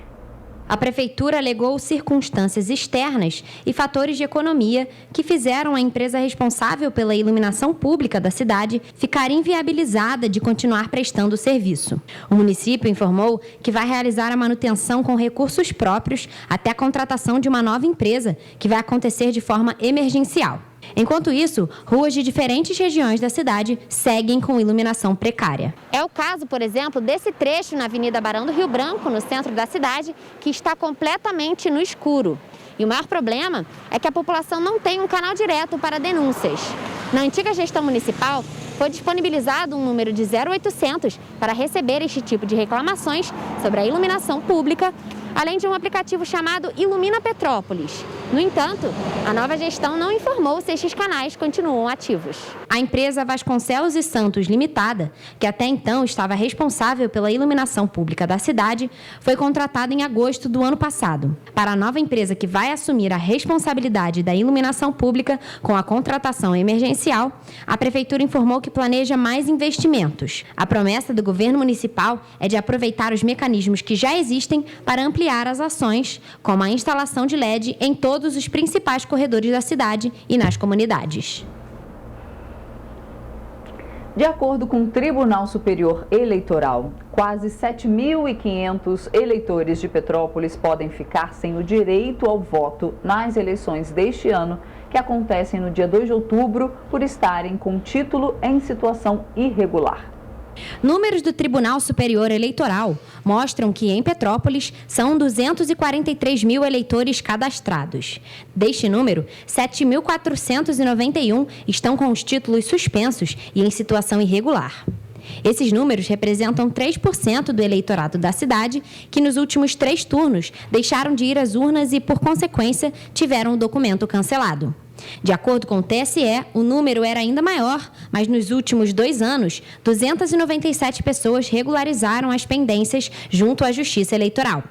A Prefeitura alegou circunstâncias externas e fatores de economia que fizeram a empresa responsável pela iluminação pública da cidade ficar inviabilizada de continuar prestando o serviço. O município informou que vai realizar a manutenção com recursos próprios até a contratação de uma nova empresa, que vai acontecer de forma emergencial. Enquanto isso, ruas de diferentes regiões da cidade seguem com iluminação precária. É o caso, por exemplo, desse trecho na Avenida Barão do Rio Branco, no centro da cidade, que está completamente no escuro. E o maior problema é que a população não tem um canal direto para denúncias. Na antiga gestão municipal, foi disponibilizado um número de 0800 para receber este tipo de reclamações sobre a iluminação pública, além de um aplicativo chamado Ilumina Petrópolis. No entanto, a nova gestão não informou se estes canais continuam ativos. A empresa Vasconcelos e Santos Limitada, que até então estava responsável pela iluminação pública da cidade, foi contratada em agosto do ano passado. Para a nova empresa que vai assumir a responsabilidade da iluminação pública com a contratação emergencial, a Prefeitura informou que planeja mais investimentos. A promessa do governo municipal é de aproveitar os mecanismos que já existem para ampliar as ações, como a instalação de LED em todos os principais corredores da cidade e nas comunidades. De acordo com o Tribunal Superior Eleitoral, quase 7.500 eleitores de Petrópolis podem ficar sem o direito ao voto nas eleições deste ano, que acontecem no dia 2 de outubro, por estarem com título em situação irregular. Números do Tribunal Superior Eleitoral mostram que em Petrópolis são 243 mil eleitores cadastrados. Deste número, 7.491 estão com os títulos suspensos e em situação irregular. Esses números representam 3% do eleitorado da cidade, que nos últimos 3 turnos deixaram de ir às urnas e, por consequência, tiveram o documento cancelado. De acordo com o TSE, o número era ainda maior, mas nos últimos 2 anos, 297 pessoas regularizaram as pendências junto à Justiça Eleitoral.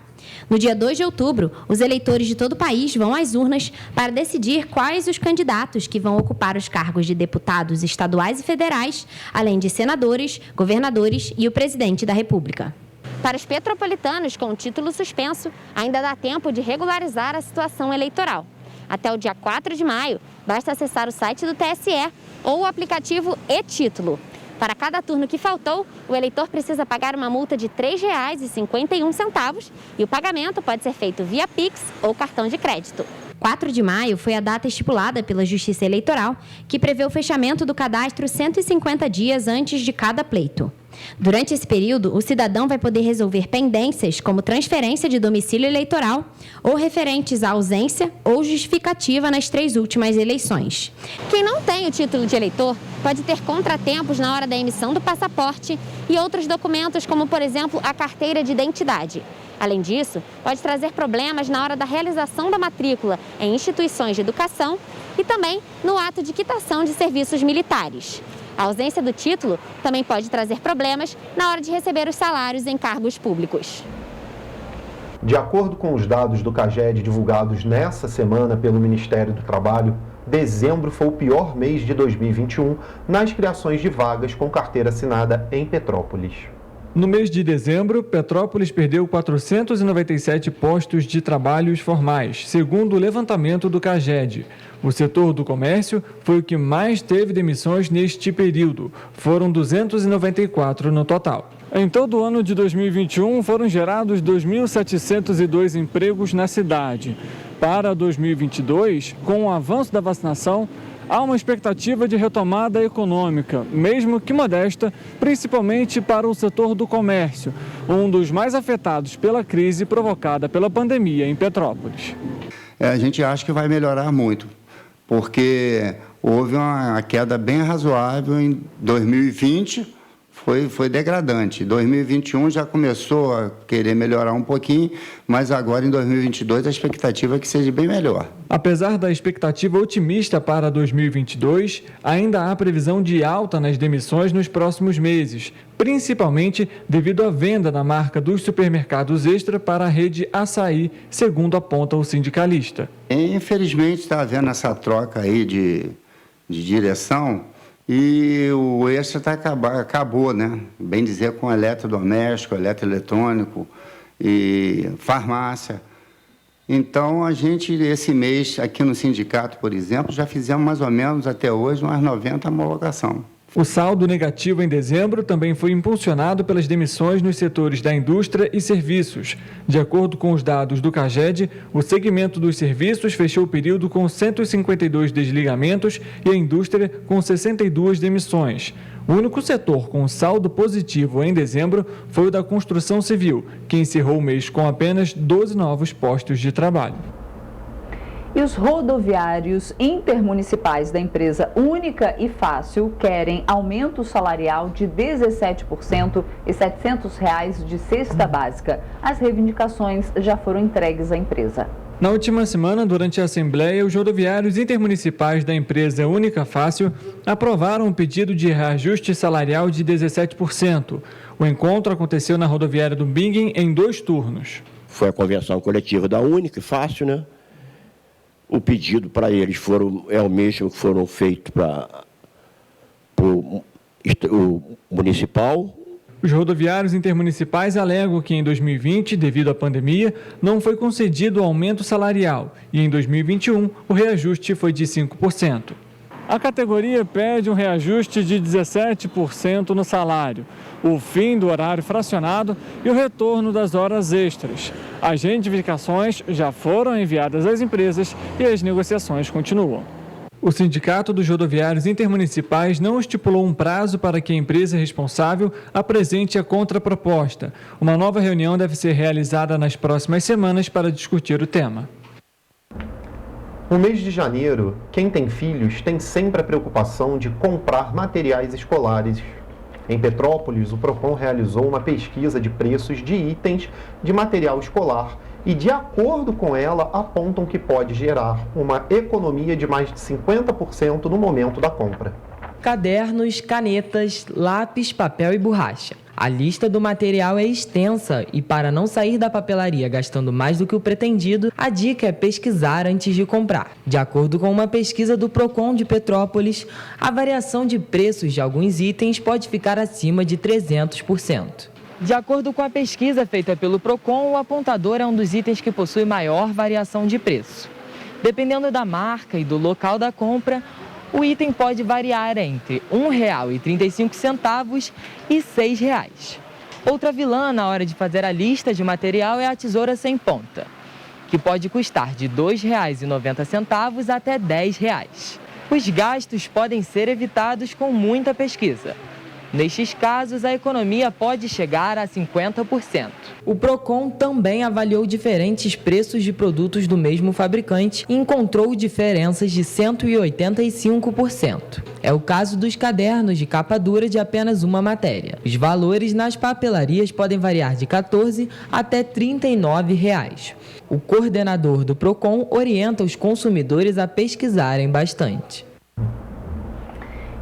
No dia 2 de outubro, os eleitores de todo o país vão às urnas para decidir quais os candidatos que vão ocupar os cargos de deputados estaduais e federais, além de senadores, governadores e o presidente da República. Para os petropolitanos com o título suspenso, ainda dá tempo de regularizar a situação eleitoral. Até o dia 4 de maio, basta acessar o site do TSE ou o aplicativo e-Título. Para cada turno que faltou, o eleitor precisa pagar uma multa de R$ 3,51 e o pagamento pode ser feito via Pix ou cartão de crédito. 4 de maio foi a data estipulada pela Justiça Eleitoral, que prevê o fechamento do cadastro 150 dias antes de cada pleito. Durante esse período, o cidadão vai poder resolver pendências como transferência de domicílio eleitoral ou referentes à ausência ou justificativa nas 3 últimas eleições. Quem não tem o título de eleitor pode ter contratempos na hora da emissão do passaporte e outros documentos, como, por exemplo, a carteira de identidade. Além disso, pode trazer problemas na hora da realização da matrícula em instituições de educação e também no ato de quitação de serviços militares. A ausência do título também pode trazer problemas na hora de receber os salários em cargos públicos. De acordo com os dados do CAGED divulgados nessa semana pelo Ministério do Trabalho, dezembro foi o pior mês de 2021 nas criações de vagas com carteira assinada em Petrópolis. No mês de dezembro, Petrópolis perdeu 497 postos de trabalhos formais, segundo o levantamento do CAGED. O setor do comércio foi o que mais teve demissões neste período. Foram 294 no total. Em todo o ano de 2021, foram gerados 2.702 empregos na cidade. Para 2022, com o avanço da vacinação, há uma expectativa de retomada econômica, mesmo que modesta, principalmente para o setor do comércio, um dos mais afetados pela crise provocada pela pandemia em Petrópolis. A gente acha que vai melhorar muito, porque houve uma queda bem razoável em 2020, foi degradante. 2021 já começou a querer melhorar um pouquinho, mas agora em 2022 a expectativa é que seja bem melhor. Apesar da expectativa otimista para 2022, ainda há previsão de alta nas demissões nos próximos meses, principalmente devido à venda da marca dos supermercados Extra para a rede Açaí, segundo aponta o sindicalista. Infelizmente está havendo essa troca aí de direção. E o Extra acabou, né? Bem dizer, com eletrodoméstico, eletroeletrônico e farmácia. Então, a gente, esse mês, aqui no sindicato, por exemplo, já fizemos mais ou menos, até hoje, umas 90 homologações. O saldo negativo em dezembro também foi impulsionado pelas demissões nos setores da indústria e serviços. De acordo com os dados do CAGED, o segmento dos serviços fechou o período com 152 desligamentos e a indústria com 62 demissões. O único setor com saldo positivo em dezembro foi o da construção civil, que encerrou o mês com apenas 12 novos postos de trabalho. E os rodoviários intermunicipais da empresa Única e Fácil querem aumento salarial de 17% e R$ 700 de cesta básica. As reivindicações já foram entregues à empresa. Na última semana, durante a Assembleia, os rodoviários intermunicipais da empresa Única Fácil aprovaram um pedido de reajuste salarial de 17%. O encontro aconteceu na rodoviária do Bingen em 2 turnos. Foi a convenção coletiva da Única e Fácil, né? O pedido para eles é o mesmo que foram feitos para o municipal. Os rodoviários intermunicipais alegam que em 2020, devido à pandemia, não foi concedido o aumento salarial e em 2021 o reajuste foi de 5%. A categoria pede um reajuste de 17% no salário, o fim do horário fracionado e o retorno das horas extras. As reivindicações já foram enviadas às empresas e as negociações continuam. O Sindicato dos Rodoviários Intermunicipais não estipulou um prazo para que a empresa responsável apresente a contraproposta. Uma nova reunião deve ser realizada nas próximas semanas para discutir o tema. No mês de janeiro, quem tem filhos tem sempre a preocupação de comprar materiais escolares. Em Petrópolis, o PROCON realizou uma pesquisa de preços de itens de material escolar e, de acordo com ela, apontam que pode gerar uma economia de mais de 50% no momento da compra. Cadernos, canetas, lápis, papel e borracha. A lista do material é extensa e, para não sair da papelaria gastando mais do que o pretendido, a dica é pesquisar antes de comprar. De acordo com uma pesquisa do PROCON de Petrópolis, a variação de preços de alguns itens pode ficar acima de 300%. De acordo com a pesquisa feita pelo PROCON, o apontador é um dos itens que possui maior variação de preço. Dependendo da marca e do local da compra, o item pode variar entre R$ 1,35 e R$ 6. Outra vilã na hora de fazer a lista de material é a tesoura sem ponta, que pode custar de R$ 2,90 até R$ 10. Os gastos podem ser evitados com muita pesquisa. Nestes casos, a economia pode chegar a 50%. O PROCON também avaliou diferentes preços de produtos do mesmo fabricante e encontrou diferenças de 185%. É o caso dos cadernos de capa dura de apenas uma matéria. Os valores nas papelarias podem variar de R$ 14 até R$ 39. O coordenador do PROCON orienta os consumidores a pesquisarem bastante.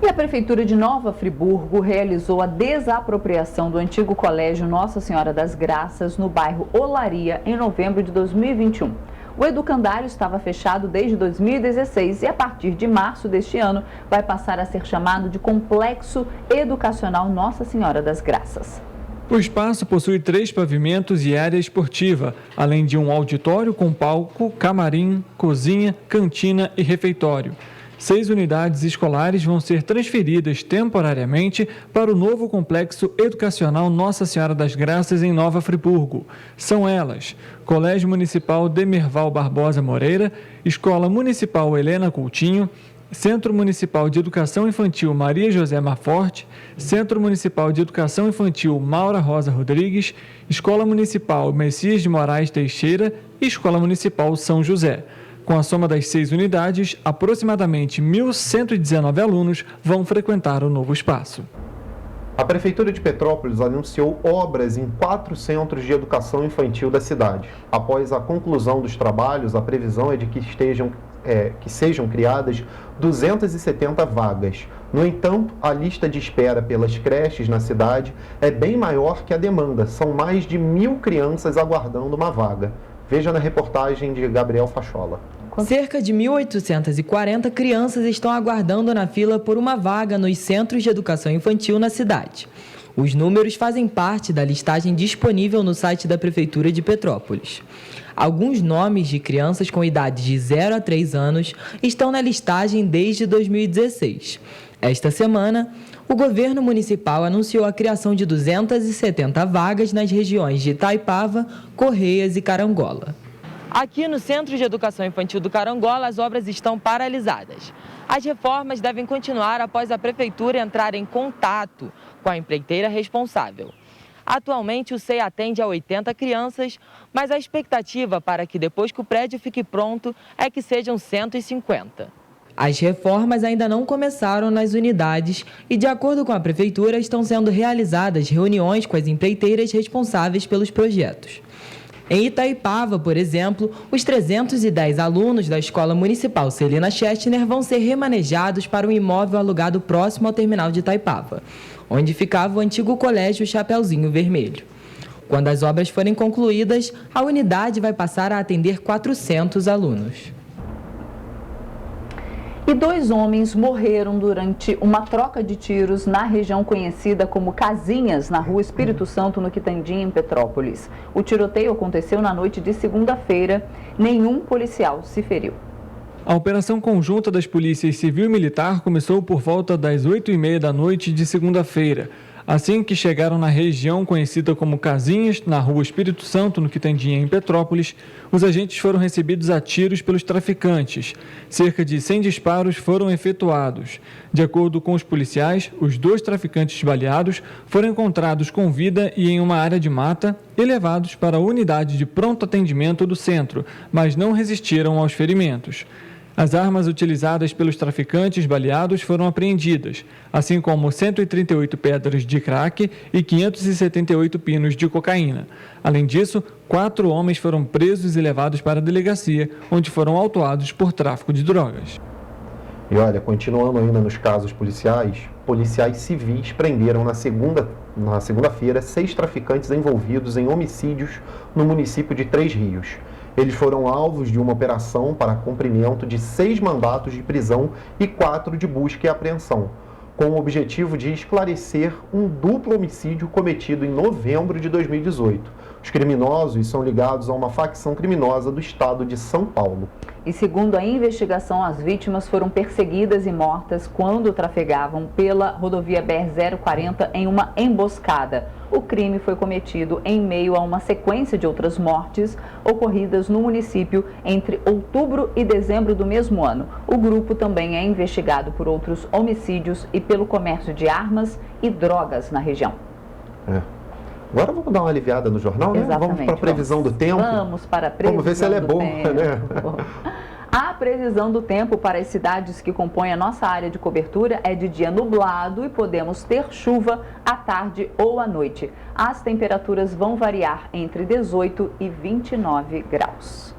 E a Prefeitura de Nova Friburgo realizou a desapropriação do antigo colégio Nossa Senhora das Graças, no bairro Olaria, em novembro de 2021. O educandário estava fechado desde 2016 e, a partir de março deste ano, vai passar a ser chamado de Complexo Educacional Nossa Senhora das Graças. O espaço possui 3 pavimentos e área esportiva, além de um auditório com palco, camarim, cozinha, cantina e refeitório. 6 unidades escolares vão ser transferidas temporariamente para o novo Complexo Educacional Nossa Senhora das Graças em Nova Friburgo. São elas: Colégio Municipal Demerval Barbosa Moreira, Escola Municipal Helena Coutinho, Centro Municipal de Educação Infantil Maria José Marforte, Centro Municipal de Educação Infantil Maura Rosa Rodrigues, Escola Municipal Messias de Moraes Teixeira e Escola Municipal São José. Com a soma das 6 unidades, aproximadamente 1.119 alunos vão frequentar o novo espaço. A Prefeitura de Petrópolis anunciou obras em 4 centros de educação infantil da cidade. Após a conclusão dos trabalhos, a previsão é de que sejam criadas 270 vagas. No entanto, a lista de espera pelas creches na cidade é bem maior que a demanda. São mais de 1.000 crianças aguardando uma vaga. Veja na reportagem de Gabriel Fachola. Cerca de 1.840 crianças estão aguardando na fila por uma vaga nos centros de educação infantil na cidade. Os números fazem parte da listagem disponível no site da Prefeitura de Petrópolis. Alguns nomes de crianças com idade de 0 a 3 anos estão na listagem desde 2016. Esta semana, o governo municipal anunciou a criação de 270 vagas nas regiões de Itaipava, Correias e Carangola. Aqui no Centro de Educação Infantil do Carangola, as obras estão paralisadas. As reformas devem continuar após a Prefeitura entrar em contato com a empreiteira responsável. Atualmente, o SEI atende a 80 crianças, mas a expectativa para que depois que o prédio fique pronto é que sejam 150. As reformas ainda não começaram nas unidades e, de acordo com a Prefeitura, estão sendo realizadas reuniões com as empreiteiras responsáveis pelos projetos. Em Itaipava, por exemplo, os 310 alunos da Escola Municipal Celina Chestner vão ser remanejados para um imóvel alugado próximo ao terminal de Itaipava, onde ficava o antigo colégio Chapeuzinho Vermelho. Quando as obras forem concluídas, a unidade vai passar a atender 400 alunos. E 2 homens morreram durante uma troca de tiros na região conhecida como Casinhas, na rua Espírito Santo, no Quitandinha, em Petrópolis. O tiroteio aconteceu na noite de segunda-feira. Nenhum policial se feriu. A operação conjunta das polícias civil e militar começou por volta das 8h30 da noite de segunda-feira. Assim que chegaram na região conhecida como Casinhas, na rua Espírito Santo, no Quitandinha, em Petrópolis, os agentes foram recebidos a tiros pelos traficantes. Cerca de 100 disparos foram efetuados. De acordo com os policiais, os 2 traficantes baleados foram encontrados com vida e em uma área de mata e levados para a unidade de pronto atendimento do centro, mas não resistiram aos ferimentos. As armas utilizadas pelos traficantes baleados foram apreendidas, assim como 138 pedras de crack e 578 pinos de cocaína. Além disso, 4 homens foram presos e levados para a delegacia, onde foram autuados por tráfico de drogas. E olha, continuando ainda nos casos policiais civis prenderam na segunda-feira 6 traficantes envolvidos em homicídios no município de Três Rios. Eles foram alvos de uma operação para cumprimento de 6 mandatos de prisão e 4 de busca e apreensão, com o objetivo de esclarecer um duplo homicídio cometido em novembro de 2018. Os criminosos são ligados a uma facção criminosa do estado de São Paulo. E segundo a investigação, as vítimas foram perseguidas e mortas quando trafegavam pela rodovia BR-040 em uma emboscada. O crime foi cometido em meio a uma sequência de outras mortes ocorridas no município entre outubro e dezembro do mesmo ano. O grupo também é investigado por outros homicídios e pelo comércio de armas e drogas na região. Agora vamos dar uma aliviada no jornal, né? Exatamente. Vamos para a previsão do tempo. Vamos para a previsão. Vamos ver se ela é boa, né? A previsão do tempo para as cidades que compõem a nossa área de cobertura é de dia nublado e podemos ter chuva à tarde ou à noite. As temperaturas vão variar entre 18 e 29 graus.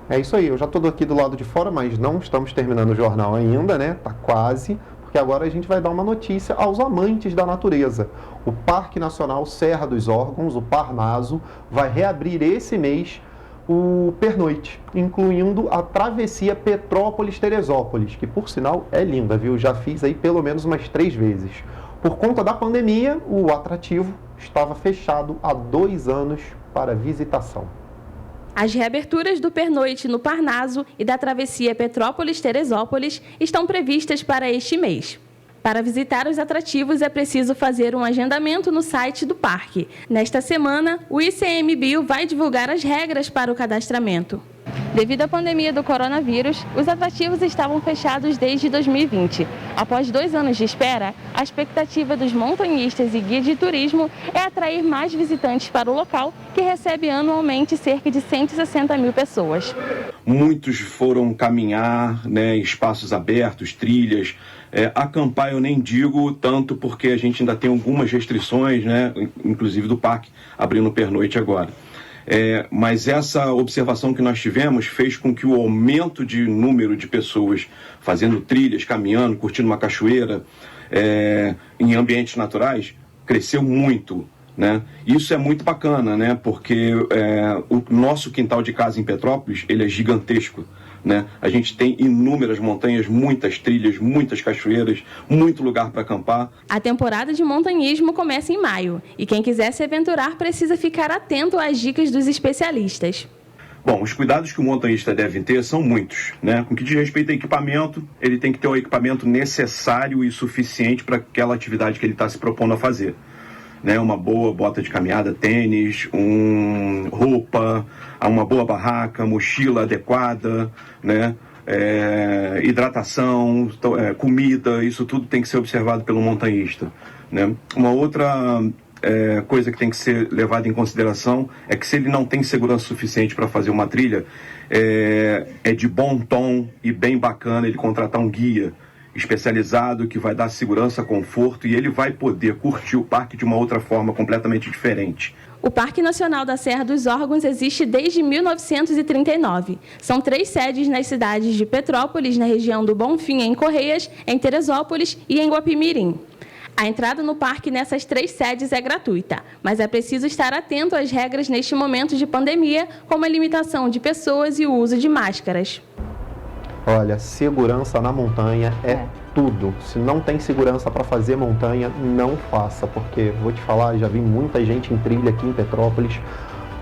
É isso aí, eu já estou aqui do lado de fora, mas não estamos terminando o jornal ainda, né? Tá quase, porque agora a gente vai dar uma notícia aos amantes da natureza. O Parque Nacional Serra dos Órgãos, o Parnaso, vai reabrir esse mês o pernoite, incluindo a travessia Petrópolis-Teresópolis, que por sinal é linda, viu? Já fiz aí pelo menos umas 3 vezes. Por conta da pandemia, o atrativo estava fechado há 2 anos para visitação. As reaberturas do pernoite no Parnaso e da travessia Petrópolis-Teresópolis estão previstas para este mês. Para visitar os atrativos é preciso fazer um agendamento no site do parque. Nesta semana, o ICMBio vai divulgar as regras para o cadastramento. Devido à pandemia do coronavírus, os atrativos estavam fechados desde 2020. Após 2 anos de espera, a expectativa dos montanhistas e guias de turismo é atrair mais visitantes para o local, que recebe anualmente cerca de 160 mil pessoas. Muitos foram caminhar, né, em espaços abertos, trilhas. Acampar eu nem digo tanto, porque a gente ainda tem algumas restrições, né, inclusive do parque abrindo o pernoite agora. Mas essa observação que nós tivemos fez com que o aumento de número de pessoas fazendo trilhas, caminhando, curtindo uma cachoeira em ambientes naturais cresceu muito, né? Isso é muito bacana, né? Porque o nosso quintal de casa em Petrópolis ele é gigantesco, né? A gente tem inúmeras montanhas, muitas trilhas, muitas cachoeiras, muito lugar para acampar. A temporada de montanhismo começa em maio e quem quiser se aventurar precisa ficar atento às dicas dos especialistas. Bom, os cuidados que o montanhista deve ter são muitos, né? Com que diz respeito a equipamento, ele tem que ter o equipamento necessário e suficiente para aquela atividade que ele está se propondo a fazer. Né, uma boa bota de caminhada, tênis, roupa, uma boa barraca, mochila adequada, né, hidratação, comida, isso tudo tem que ser observado pelo montanhista. Né. Uma outra coisa que tem que ser levada em consideração é que se ele não tem segurança suficiente para fazer uma trilha, é de bom tom e bem bacana ele contratar um guia especializado que vai dar segurança, conforto e ele vai poder curtir o parque de uma outra forma completamente diferente. O Parque Nacional da Serra dos Órgãos existe desde 1939. São 3 sedes nas cidades de Petrópolis, na região do Bonfim, em Correias, em Teresópolis e em Guapimirim. A entrada no parque nessas 3 sedes é gratuita, mas é preciso estar atento às regras neste momento de pandemia, como a limitação de pessoas e o uso de máscaras. Olha, segurança na montanha é tudo. Se não tem segurança para fazer montanha, não faça, porque vou te falar, já vi muita gente em trilha aqui em Petrópolis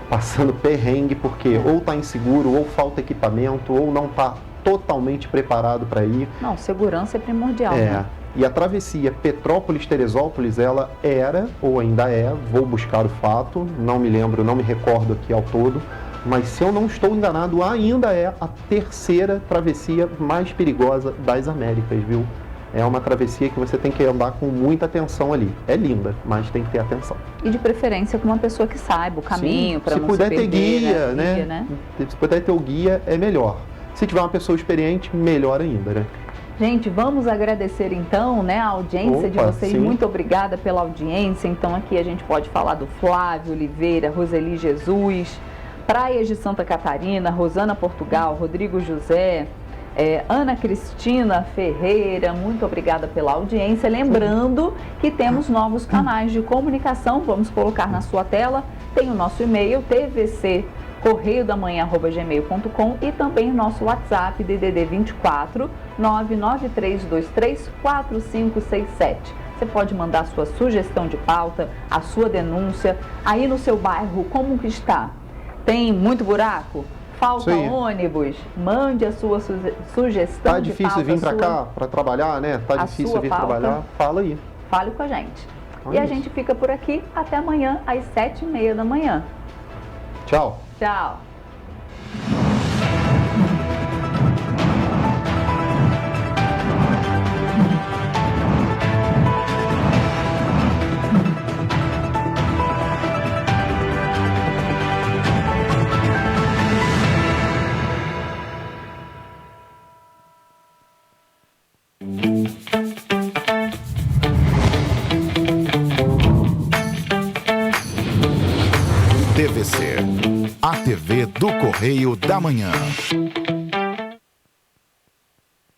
passando perrengue porque ou está inseguro, ou falta equipamento, ou não está totalmente preparado para ir. Não, segurança é primordial. Né? E a travessia Petrópolis-Teresópolis, ela era, ou ainda é, vou buscar o fato, não me lembro, não me recordo aqui ao todo, mas se eu não estou enganado, ainda é a terceira travessia mais perigosa das Américas, viu? É uma travessia que você tem que andar com muita atenção ali. É linda, mas tem que ter atenção. E de preferência com uma pessoa que saiba o caminho, para não se perder. Se puder ter guia, né? Se puder ter o guia, é melhor. Se tiver uma pessoa experiente, melhor ainda, né? Gente, vamos agradecer então, né, a audiência de vocês. Sim. Muito obrigada pela audiência. Então aqui a gente pode falar do Flávio Oliveira, Roseli Jesus, Praias de Santa Catarina, Rosana Portugal, Rodrigo José, Ana Cristina Ferreira, muito obrigada pela audiência. Lembrando que temos novos canais de comunicação, vamos colocar na sua tela. Tem o nosso e-mail, tvc@gmail.com e também o nosso WhatsApp, DDD 24 99323 4567. Você pode mandar a sua sugestão de pauta, a sua denúncia. Aí no seu bairro, como que está? Tem muito buraco? Falta ônibus? Mande a sua sugestão de pauta. Tá difícil vir para cá para trabalhar, né? Tá difícil vir trabalhar? Fala aí. Fale com a gente. E a gente fica por aqui até amanhã às 7h30 da manhã. Tchau. Tchau. TVC, a TV do Correio da Manhã.